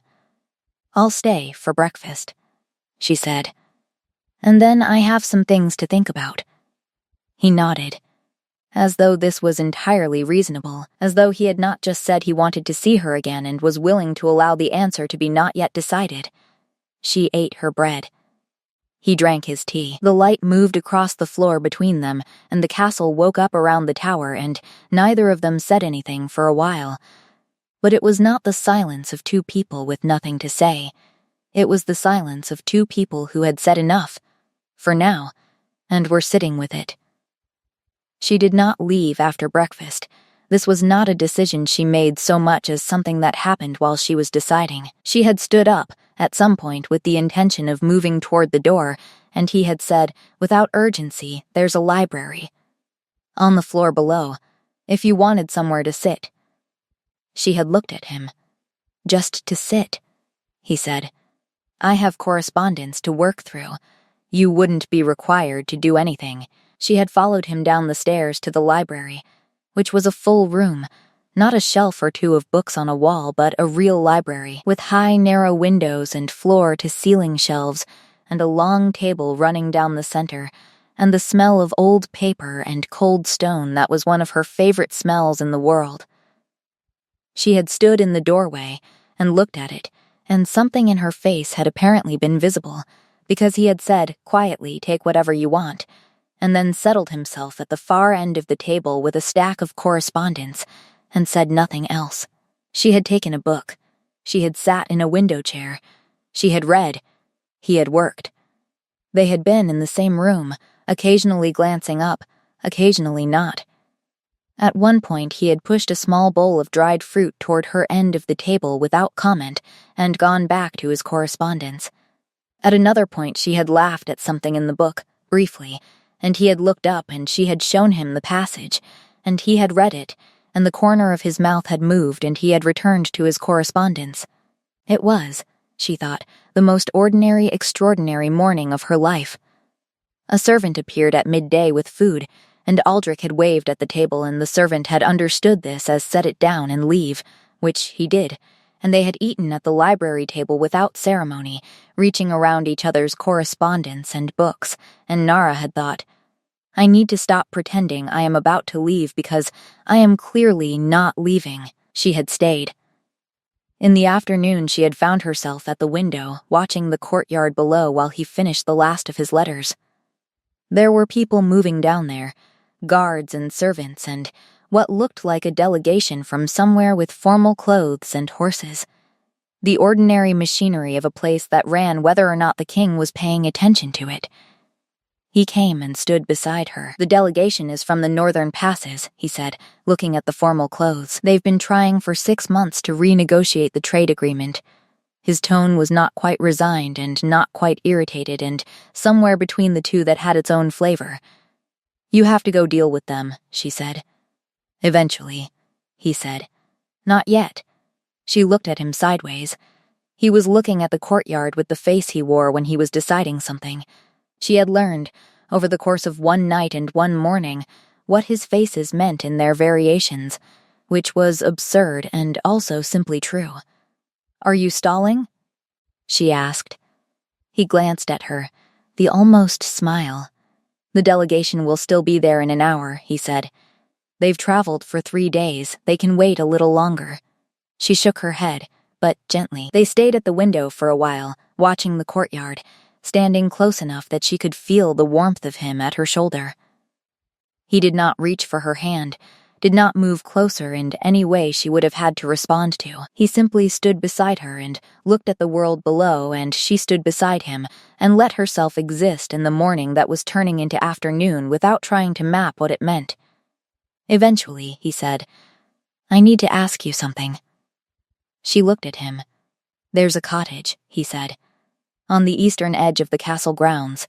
"I'll stay for breakfast," she said. "And then I have some things to think about." He nodded, as though this was entirely reasonable, as though he had not just said he wanted to see her again and was willing to allow the answer to be not yet decided. She ate her bread. He drank his tea. The light moved across the floor between them, and the castle woke up around the tower, and neither of them said anything for a while. But it was not the silence of two people with nothing to say. It was the silence of two people who had said enough, for now, and were sitting with it. She did not leave after breakfast. This was not a decision she made so much as something that happened while she was deciding. She had stood up, at some point, with the intention of moving toward the door, and he had said, without urgency, "There's a library on the floor below, if you wanted somewhere to sit." She had looked at him. "Just to sit," he said. "I have correspondence to work through. You wouldn't be required to do anything." She had followed him down the stairs to the library, which was a full room, not a shelf or two of books on a wall, but a real library, with high, narrow windows and floor-to-ceiling shelves, and a long table running down the center, and the smell of old paper and cold stone that was one of her favorite smells in the world. She had stood in the doorway and looked at it, and something in her face had apparently been visible, because he had said, quietly, "Take whatever you want," and then settled himself at the far end of the table with a stack of correspondence, and said nothing else. She had taken a book. She had sat in a window chair. She had read. He had worked. They had been in the same room, occasionally glancing up, occasionally not. At one point he had pushed a small bowl of dried fruit toward her end of the table without comment and gone back to his correspondence. At another point she had laughed at something in the book, briefly, and he had looked up and she had shown him the passage, and he had read it, and the corner of his mouth had moved and he had returned to his correspondence. It was, she thought, the most ordinary, extraordinary morning of her life. A servant appeared at midday with food, and Aldrich had waved at the table, and the servant had understood this as set it down and leave, which he did, and they had eaten at the library table without ceremony, reaching around each other's correspondence and books, and Nara had thought, I need to stop pretending I am about to leave because I am clearly not leaving. She had stayed. In the afternoon, she had found herself at the window, watching the courtyard below while he finished the last of his letters. There were people moving down there, guards and servants, and what looked like a delegation from somewhere with formal clothes and horses. The ordinary machinery of a place that ran whether or not the king was paying attention to it. He came and stood beside her. The delegation is from the northern passes, he said, looking at the formal clothes. They've been trying for 6 months to renegotiate the trade agreement. His tone was not quite resigned and not quite irritated, and somewhere between the two that had its own flavor. You have to go deal with them, she said. Eventually, he said. Not yet. She looked at him sideways. He was looking at the courtyard with the face he wore when he was deciding something. She had learned, over the course of one night and one morning, what his faces meant in their variations, which was absurd and also simply true. Are you stalling? She asked. He glanced at her, the almost smile. The delegation will still be there in an hour, he said. They've traveled for 3 days. They can wait a little longer. She shook her head, but gently. They stayed at the window for a while, watching the courtyard, standing close enough that she could feel the warmth of him at her shoulder. He did not reach for her hand, did not move closer in any way she would have had to respond to. He simply stood beside her and looked at the world below, and she stood beside him and let herself exist in the morning that was turning into afternoon without trying to map what it meant. Eventually, he said, I need to ask you something. She looked at him. There's a cottage, he said, on the eastern edge of the castle grounds.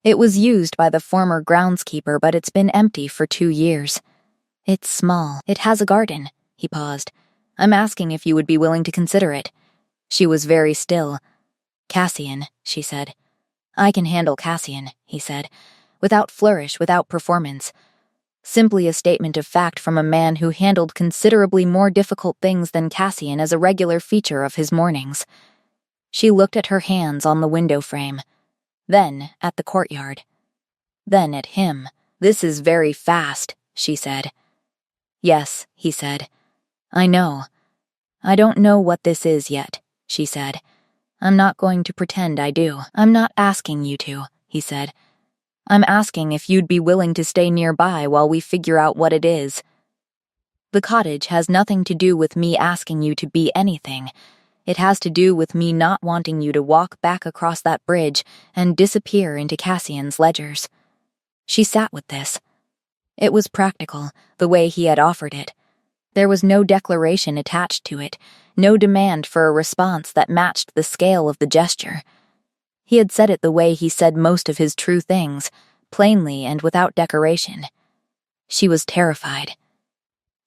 It was used by the former groundskeeper, but it's been empty for 2 years. It's small. It has a garden. He paused. I'm asking if you would be willing to consider it. She was very still. Cassian, she said. I can handle Cassian, he said, without flourish, without performance. Simply a statement of fact from a man who handled considerably more difficult things than Cassian as a regular feature of his mornings. She looked at her hands on the window frame, then at the courtyard, then at him. This is very fast, she said. Yes, he said. I know. I don't know what this is yet, she said. I'm not going to pretend I do. I'm not asking you to, he said. I'm asking if you'd be willing to stay nearby while we figure out what it is. The cottage has nothing to do with me asking you to be anything. It has to do with me not wanting you to walk back across that bridge and disappear into Cassian's ledgers. She sat with this. It was practical, the way he had offered it. There was no declaration attached to it, no demand for a response that matched the scale of the gesture. He had said it the way he said most of his true things, plainly and without decoration. She was terrified.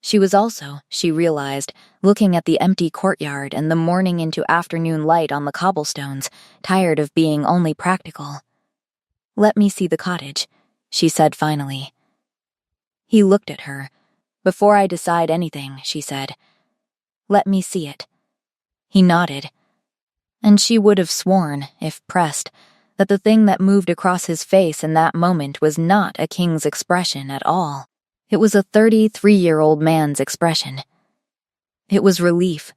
She was also, she realized, looking at the empty courtyard and the morning into afternoon light on the cobblestones, tired of being only practical. Let me see the cottage, she said finally. He looked at her. Before I decide anything, she said. Let me see it. He nodded. And she would have sworn, if pressed, that the thing that moved across his face in that moment was not a king's expression at all. It was a 33-year-old man's expression. It was relief.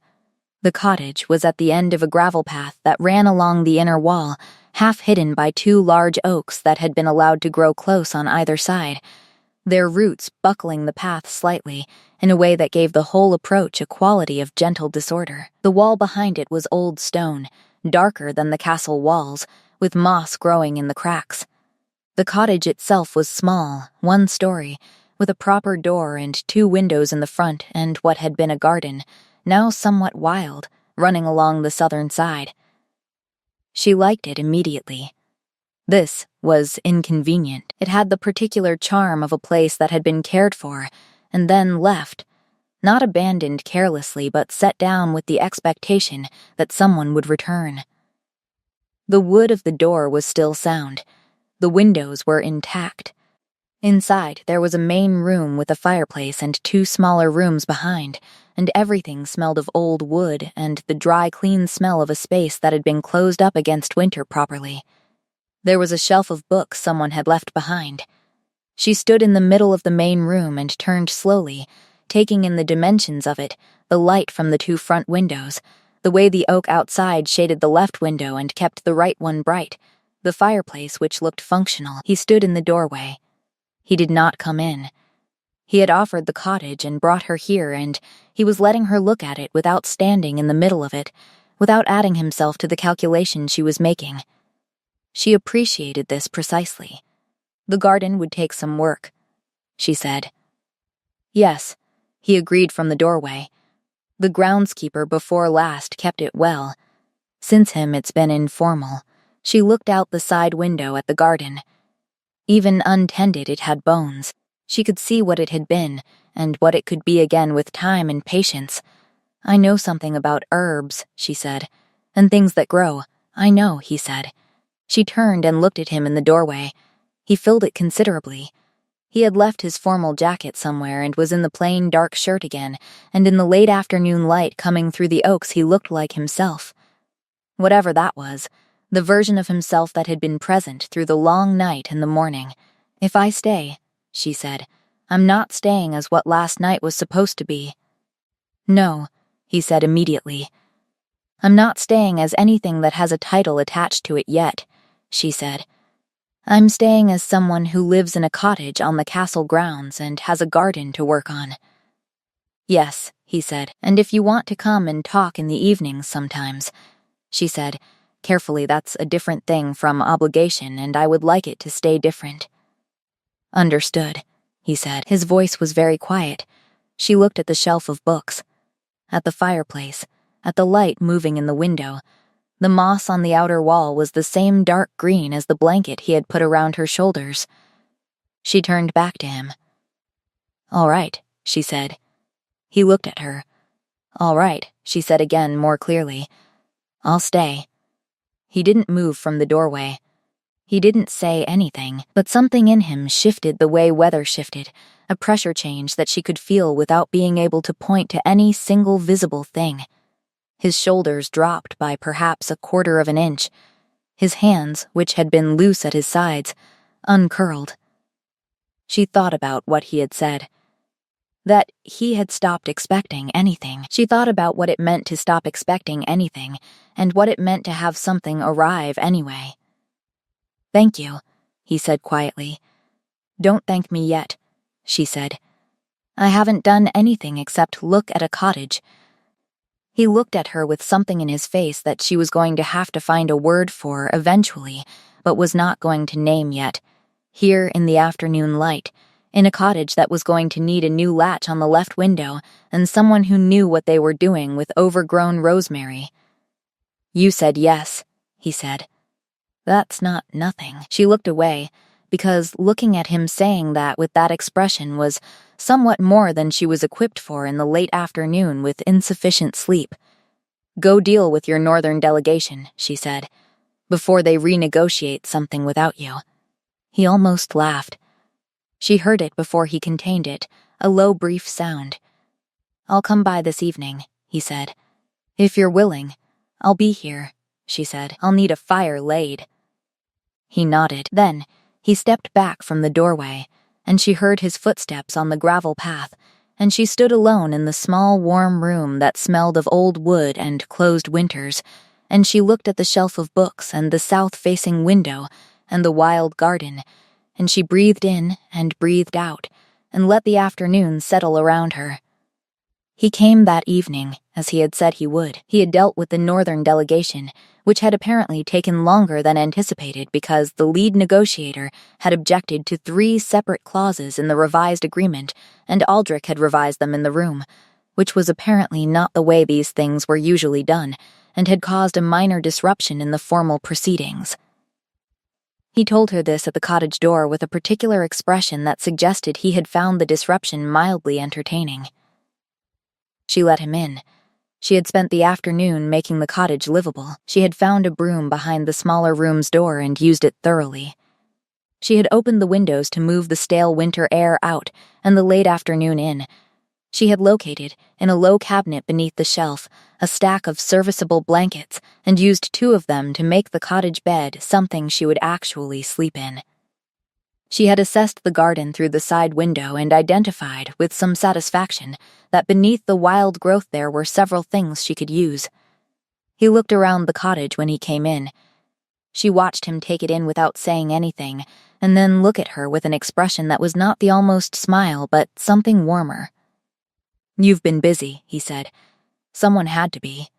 The cottage was at the end of a gravel path that ran along the inner wall, half hidden by 2 large oaks that had been allowed to grow close on either side, their roots buckling the path slightly, in a way that gave the whole approach a quality of gentle disorder. The wall behind it was old stone, darker than the castle walls, with moss growing in the cracks. The cottage itself was small, 1 story, with a proper door and 2 windows in the front and what had been a garden, now somewhat wild, running along the southern side. She liked it immediately. This was inconvenient. It had the particular charm of a place that had been cared for, and then left, not abandoned carelessly, but set down with the expectation that someone would return. The wood of the door was still sound. The windows were intact. Inside, there was a main room with a fireplace and 2 smaller rooms behind, and everything smelled of old wood and the dry, clean smell of a space that had been closed up against winter properly. There was a shelf of books someone had left behind. She stood in the middle of the main room and turned slowly, taking in the dimensions of it, the light from the 2 front windows, the way the oak outside shaded the left window and kept the right one bright, the fireplace which looked functional. He stood in the doorway. He did not come in. He had offered the cottage and brought her here, and he was letting her look at it without standing in the middle of it, without adding himself to the calculation she was making. She appreciated this precisely. The garden would take some work, she said. Yes, he agreed from the doorway. The groundskeeper before last kept it well. Since him it's been informal. She looked out the side window at the garden. Even untended, it had bones. She could see what it had been, and what it could be again with time and patience. I know something about herbs, she said, and things that grow. I know, he said. She turned and looked at him in the doorway. He filled it considerably. He had left his formal jacket somewhere and was in the plain dark shirt again, and in the late afternoon light coming through the oaks he looked like himself. Whatever that was, the version of himself that had been present through the long night and the morning. If I stay, she said, I'm not staying as what last night was supposed to be. No, he said immediately. I'm not staying as anything that has a title attached to it yet, she said. I'm staying as someone who lives in a cottage on the castle grounds and has a garden to work on. Yes, he said, and if you want to come and talk in the evenings sometimes, she said, carefully, that's a different thing from obligation, and I would like it to stay different. Understood, he said. His voice was very quiet. She looked at the shelf of books, at the fireplace, at the light moving in the window. The moss on the outer wall was the same dark green as the blanket he had put around her shoulders. She turned back to him. All right, she said. He looked at her. All right, she said again more clearly. I'll stay. He didn't move from the doorway. He didn't say anything, but something in him shifted the way weather shifted, a pressure change that she could feel without being able to point to any single visible thing. His shoulders dropped by perhaps 1/4 of an inch. His hands, which had been loose at his sides, uncurled. She thought about what he had said. That he had stopped expecting anything. She thought about what it meant to stop expecting anything, and what it meant to have something arrive anyway. Thank you, he said quietly. Don't thank me yet, she said. I haven't done anything except look at a cottage. He looked at her with something in his face that she was going to have to find a word for eventually, but was not going to name yet. Here in the afternoon light, in a cottage that was going to need a new latch on the left window, and someone who knew what they were doing with overgrown rosemary. You said yes, he said. That's not nothing. She looked away, because looking at him saying that with that expression was somewhat more than she was equipped for in the late afternoon with insufficient sleep. Go deal with your northern delegation, she said, before they renegotiate something without you. He almost laughed. She heard it before he contained it, a low, brief sound. I'll come by this evening, he said. If you're willing, I'll be here, she said. I'll need a fire laid. He nodded. Then he stepped back from the doorway, and she heard his footsteps on the gravel path, and she stood alone in the small, warm room that smelled of old wood and closed winters, and she looked at the shelf of books and the south-facing window and the wild garden, and she breathed in and breathed out, and let the afternoon settle around her. He came that evening, as he had said he would. He had dealt with the northern delegation, which had apparently taken longer than anticipated because the lead negotiator had objected to 3 separate clauses in the revised agreement, and Aldrich had revised them in the room, which was apparently not the way these things were usually done, and had caused a minor disruption in the formal proceedings. He told her this at the cottage door with a particular expression that suggested he had found the disruption mildly entertaining. She let him in. She had spent the afternoon making the cottage livable. She had found a broom behind the smaller room's door and used it thoroughly. She had opened the windows to move the stale winter air out and the late afternoon in. She had located, in a low cabinet beneath the shelf, a stack of serviceable blankets and used 2 of them to make the cottage bed something she would actually sleep in. She had assessed the garden through the side window and identified, with some satisfaction, that beneath the wild growth there were several things she could use. He looked around the cottage when he came in. She watched him take it in without saying anything, and then look at her with an expression that was not the almost smile, but something warmer. "You've been busy," he said. "Someone had to be,"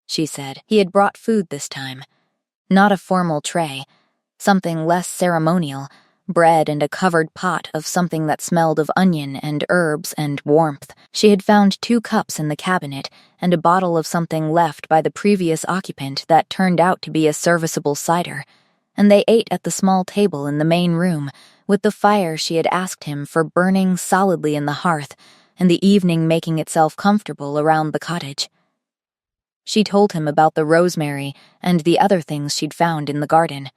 she said. He had brought food this time. Not a formal tray. Something less ceremonial. Bread and a covered pot of something that smelled of onion and herbs and warmth. She had found 2 cups in the cabinet and a bottle of something left by the previous occupant that turned out to be a serviceable cider, and they ate at the small table in the main room, with the fire she had asked him for burning solidly in the hearth, and the evening making itself comfortable around the cottage. She told him about the rosemary and the other things she'd found in the garden.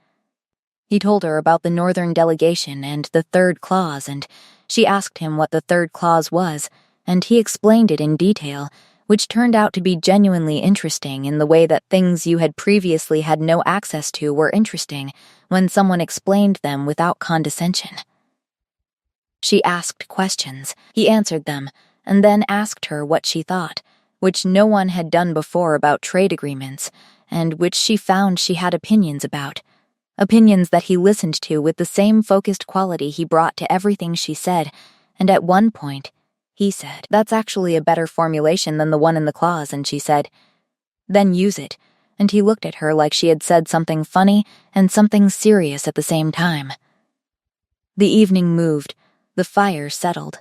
He told her about the Northern delegation and the 3rd clause, and she asked him what the 3rd clause was, and he explained it in detail, which turned out to be genuinely interesting in the way that things you had previously had no access to were interesting when someone explained them without condescension. She asked questions, he answered them, and then asked her what she thought, which no one had done before about trade agreements, and which she found she had opinions about. Opinions that he listened to with the same focused quality he brought to everything she said, and at one point, he said, "That's actually a better formulation than the one in the clause," and she said, "Then use it," and he looked at her like she had said something funny and something serious at the same time. The evening moved, the fire settled.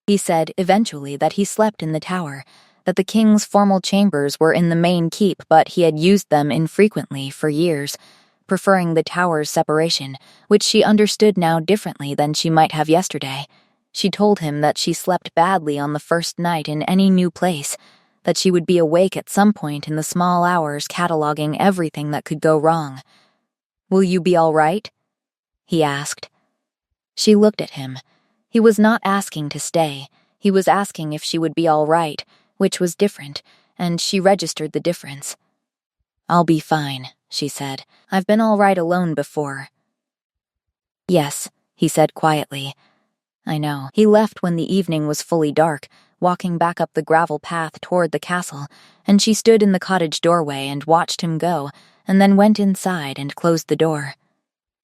He said, eventually, that he slept in the tower, that the king's formal chambers were in the main keep, but he had used them infrequently for years, preferring the tower's separation, which she understood now differently than she might have yesterday. She told him that she slept badly on the first night in any new place, that she would be awake at some point in the small hours cataloging everything that could go wrong. "Will you be all right?" he asked. She looked at him. He was not asking to stay. He was asking if she would be all right, which was different, and she registered the difference. "I'll be fine," she said. "I've been all right alone before." "Yes," he said quietly. "I know." He left when the evening was fully dark, walking back up the gravel path toward the castle, and she stood in the cottage doorway and watched him go, and then went inside and closed the door.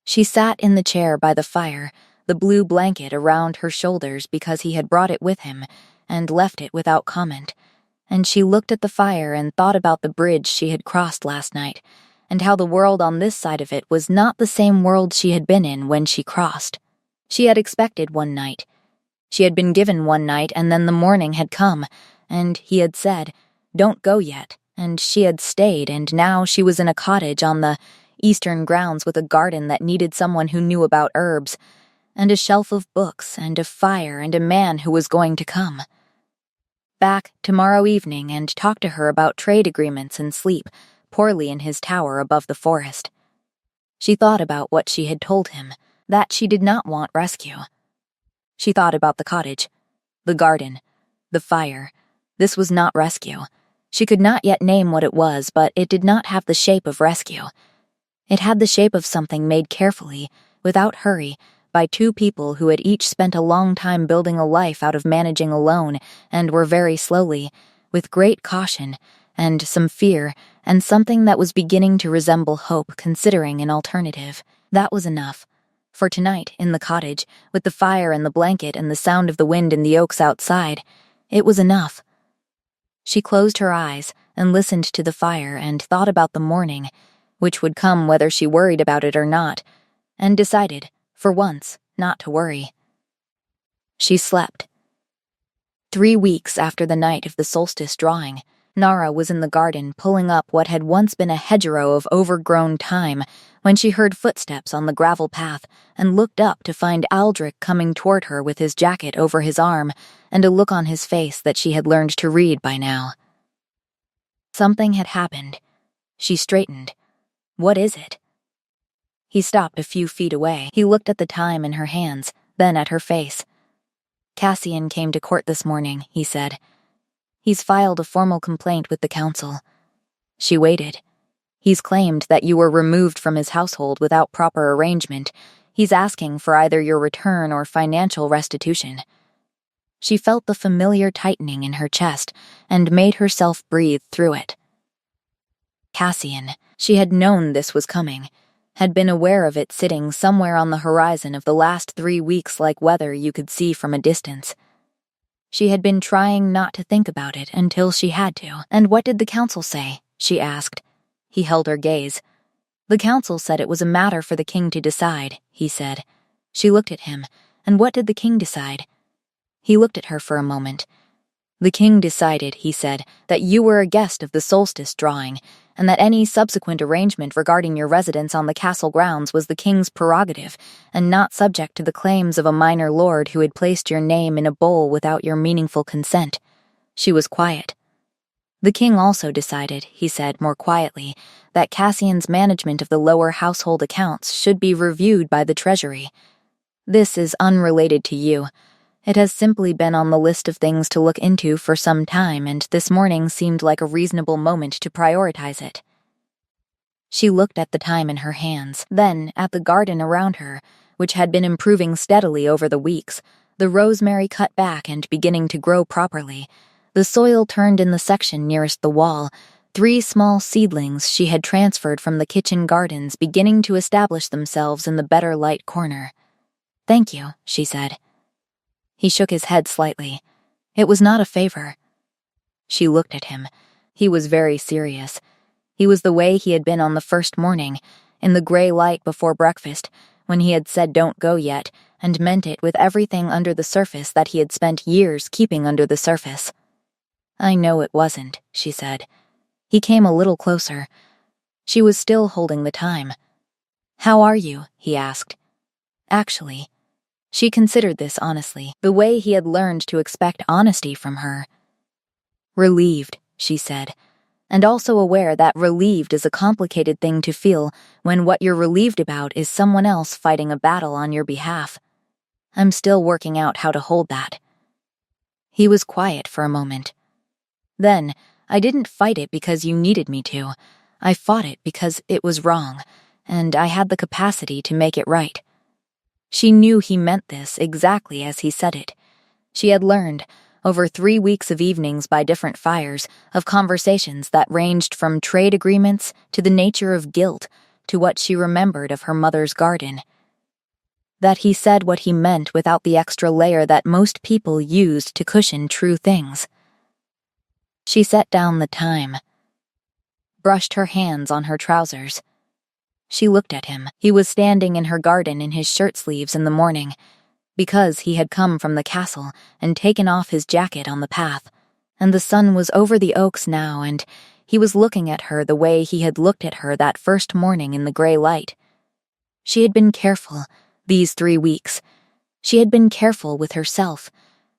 She sat in the chair by the fire, the blue blanket around her shoulders because he had brought it with him, and left it without comment, and she looked at the fire and thought about the bridge she had crossed last night, and how the world on this side of it was not the same world she had been in when she crossed. She had expected one night. She had been given one night, and then the morning had come, and he had said, "Don't go yet," and she had stayed, and now she was in a cottage on the eastern grounds with a garden that needed someone who knew about herbs, and a shelf of books, and a fire, and a man who was going to come back tomorrow evening and talk to her about trade agreements and sleep poorly in his tower above the forest. She thought about what she had told him, that she did not want rescue. She thought about the cottage, the garden, the fire. This was not rescue. She could not yet name what it was, but it did not have the shape of rescue. It had the shape of something made carefully, without hurry, by 2 people who had each spent a long time building a life out of managing alone, and were very slowly, with great caution, and some fear, and something that was beginning to resemble hope considering an alternative. That was enough. For tonight, in the cottage, with the fire and the blanket and the sound of the wind in the oaks outside, it was enough. She closed her eyes and listened to the fire and thought about the morning, which would come whether she worried about it or not, and decided, for once, not to worry. She slept. 3 weeks after the night of the solstice drawing, Nara was in the garden pulling up what had once been a hedgerow of overgrown thyme when she heard footsteps on the gravel path and looked up to find Aldrich coming toward her with his jacket over his arm and a look on his face that she had learned to read by now. Something had happened. She straightened. What is it? He stopped a few feet away. He looked at the thyme in her hands, then at her face. Cassian came to court this morning, he said. He's filed a formal complaint with the council. She waited. He's claimed that you were removed from his household without proper arrangement. He's asking for either your return or financial restitution. She felt the familiar tightening in her chest and made herself breathe through it. Cassian, she had known this was coming, had been aware of it sitting somewhere on the horizon of the last 3 weeks like weather you could see from a distance. She had been trying not to think about it until she had to. And what did the council say? She asked. He held her gaze. The council said it was a matter for the king to decide, he said. She looked at him. And what did the king decide? He looked at her for a moment. The king decided, he said, that you were a guest of the solstice drawing, and that any subsequent arrangement regarding your residence on the castle grounds was the king's prerogative, and not subject to the claims of a minor lord who had placed your name in a bowl without your meaningful consent. She was quiet. The king also decided, he said more quietly, that Cassian's management of the lower household accounts should be reviewed by the treasury. This is unrelated to you. It has simply been on the list of things to look into for some time, and this morning seemed like a reasonable moment to prioritize it. She looked at the time in her hands, then at the garden around her, which had been improving steadily over the weeks, the rosemary cut back and beginning to grow properly, the soil turned in the section nearest the wall, 3 small seedlings she had transferred from the kitchen gardens beginning to establish themselves in the better light corner. "Thank you," she said. He shook his head slightly. It was not a favor. She looked at him. He was very serious. He was the way he had been on the first morning, in the gray light before breakfast, when he had said don't go yet, and meant it with everything under the surface that he had spent years keeping under the surface. "I know it wasn't," she said. He came a little closer. She was still holding the time. "How are you?" he asked. Actually, she considered this honestly, the way he had learned to expect honesty from her. "Relieved," she said, and also aware that relieved is a complicated thing to feel when what you're relieved about is someone else fighting a battle on your behalf. "I'm still working out how to hold that." He was quiet for a moment. "Then, I didn't fight it because you needed me to. I fought it because it was wrong, and I had the capacity to make it right." She knew he meant this exactly as he said it. She had learned, over 3 weeks of evenings by different fires, of conversations that ranged from trade agreements to the nature of guilt to what she remembered of her mother's garden. That he said what he meant without the extra layer that most people used to cushion true things. She set down the time, brushed her hands on her trousers. She looked at him. He was standing in her garden in his shirt sleeves in the morning, because he had come from the castle and taken off his jacket on the path, and the sun was over the oaks now, and he was looking at her the way he had looked at her that first morning in the gray light. She had been careful, these 3 weeks. She had been careful with herself,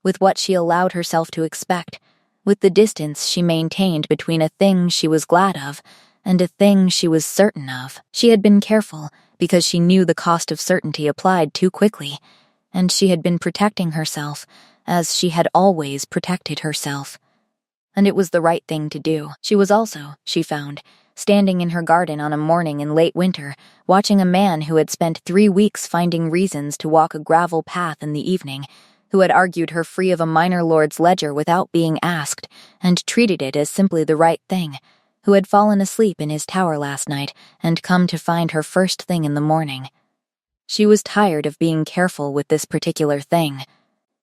with what she allowed herself to expect, with the distance she maintained between a thing she was glad of and a thing she was certain of. She had been careful because she knew the cost of certainty applied too quickly, and she had been protecting herself as she had always protected herself. And it was the right thing to do. She was also, she found, standing in her garden on a morning in late winter, watching a man who had spent 3 weeks finding reasons to walk a gravel path in the evening, who had argued her free of a minor lord's ledger without being asked, and treated it as simply the right thing, who had fallen asleep in his tower last night and come to find her first thing in the morning. She was tired of being careful with this particular thing.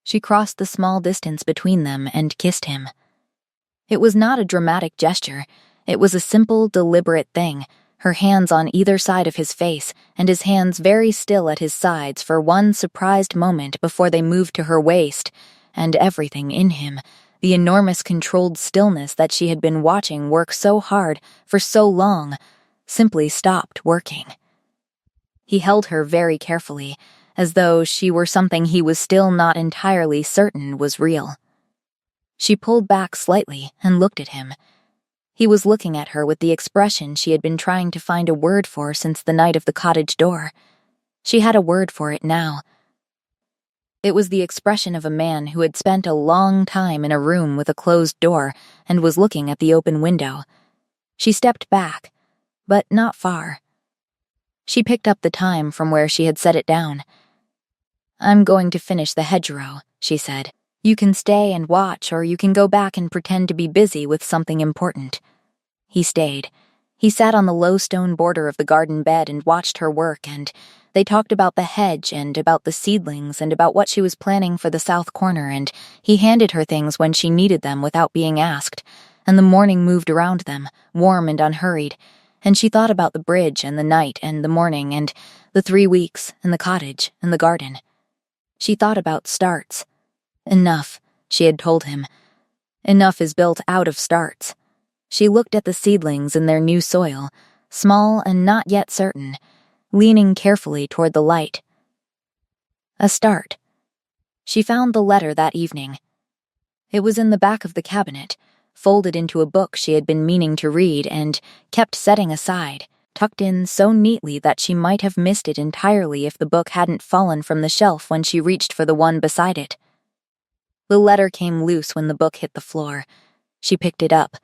She crossed the small distance between them and kissed him. It was not a dramatic gesture. It was a simple, deliberate thing, her hands on either side of his face and his hands very still at his sides for one surprised moment before they moved to her waist, and everything in him, the enormous controlled stillness that she had been watching work so hard for so long, simply stopped working. He held her very carefully, as though she were something he was still not entirely certain was real. She pulled back slightly and looked at him. He was looking at her with the expression she had been trying to find a word for since the night of the cottage door. She had a word for it now. It was the expression of a man who had spent a long time in a room with a closed door and was looking at the open window. She stepped back, but not far. She picked up the time from where she had set it down. "I'm going to finish the hedgerow," she said. "You can stay and watch, or you can go back and pretend to be busy with something important." He stayed. He sat on the low stone border of the garden bed and watched her work, and they talked about the hedge and about the seedlings and about what she was planning for the south corner, and he handed her things when she needed them without being asked, and the morning moved around them, warm and unhurried, and she thought about the bridge and the night and the morning and the 3 weeks and the cottage and the garden. She thought about starts. Enough, she had told him. Enough is built out of starts. She looked at the seedlings in their new soil, small and not yet certain, leaning carefully toward the light. A start. She found the letter that evening. It was in the back of the cabinet, folded into a book she had been meaning to read and kept setting aside, tucked in so neatly that she might have missed it entirely if the book hadn't fallen from the shelf when she reached for the one beside it. The letter came loose when the book hit the floor. She picked it up.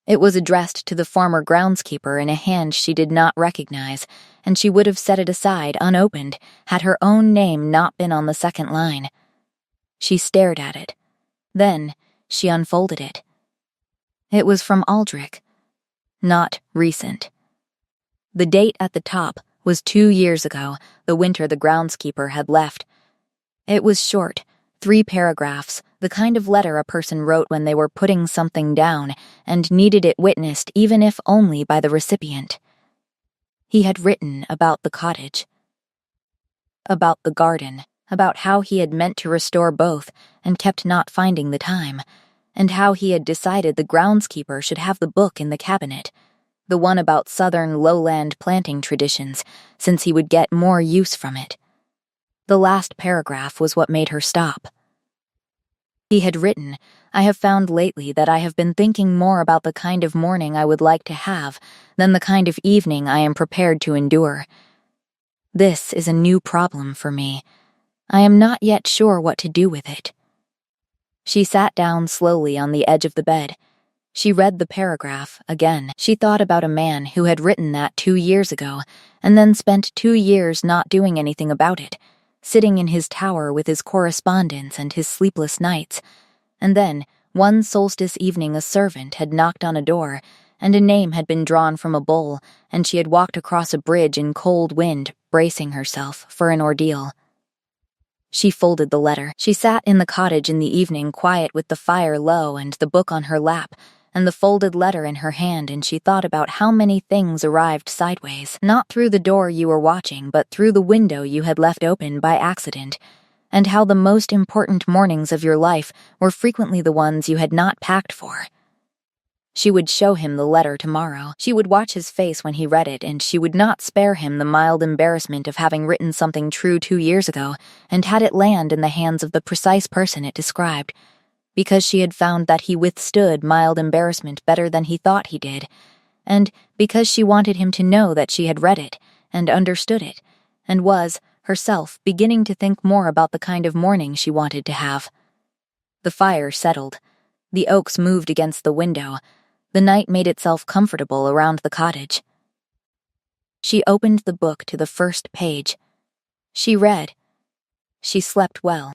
It was addressed to the former groundskeeper in a hand she did not recognize, and she would have set it aside unopened had her own name not been on the second line. She stared at it. Then she unfolded it. It was from Aldrich. Not recent. The date at the top was 2 years ago, the winter the groundskeeper had left. It was short, 3 paragraphs, the kind of letter a person wrote when they were putting something down and needed it witnessed even if only by the recipient. He had written about the cottage, about the garden, about how he had meant to restore both and kept not finding the time, and how he had decided the groundskeeper should have the book in the cabinet, the one about southern lowland planting traditions, since he would get more use from it. The last paragraph was what made her stop. He had written, "I have found lately that I have been thinking more about the kind of morning I would like to have than the kind of evening I am prepared to endure. This is a new problem for me. I am not yet sure what to do with it." She sat down slowly on the edge of the bed. She read the paragraph again. She thought about a man who had written that 2 years ago and then spent 2 years not doing anything about it, sitting in his tower with his correspondence and his sleepless nights. And then, one solstice evening, a servant had knocked on a door, and a name had been drawn from a bowl, and she had walked across a bridge in cold wind, bracing herself for an ordeal. She folded the letter. She sat in the cottage in the evening, quiet with the fire low and the book on her lap, and the folded letter in her hand, and she thought about how many things arrived sideways, not through the door you were watching, but through the window you had left open by accident, and how the most important mornings of your life were frequently the ones you had not packed for. She would show him the letter tomorrow. She would watch his face when he read it, and she would not spare him the mild embarrassment of having written something true 2 years ago and had it land in the hands of the precise person it described, because she had found that he withstood mild embarrassment better than he thought he did, and because she wanted him to know that she had read it and understood it, and was, herself, beginning to think more about the kind of morning she wanted to have. The fire settled. The oaks moved against the window. The night made itself comfortable around the cottage. She opened the book to the first page. She read. She slept well.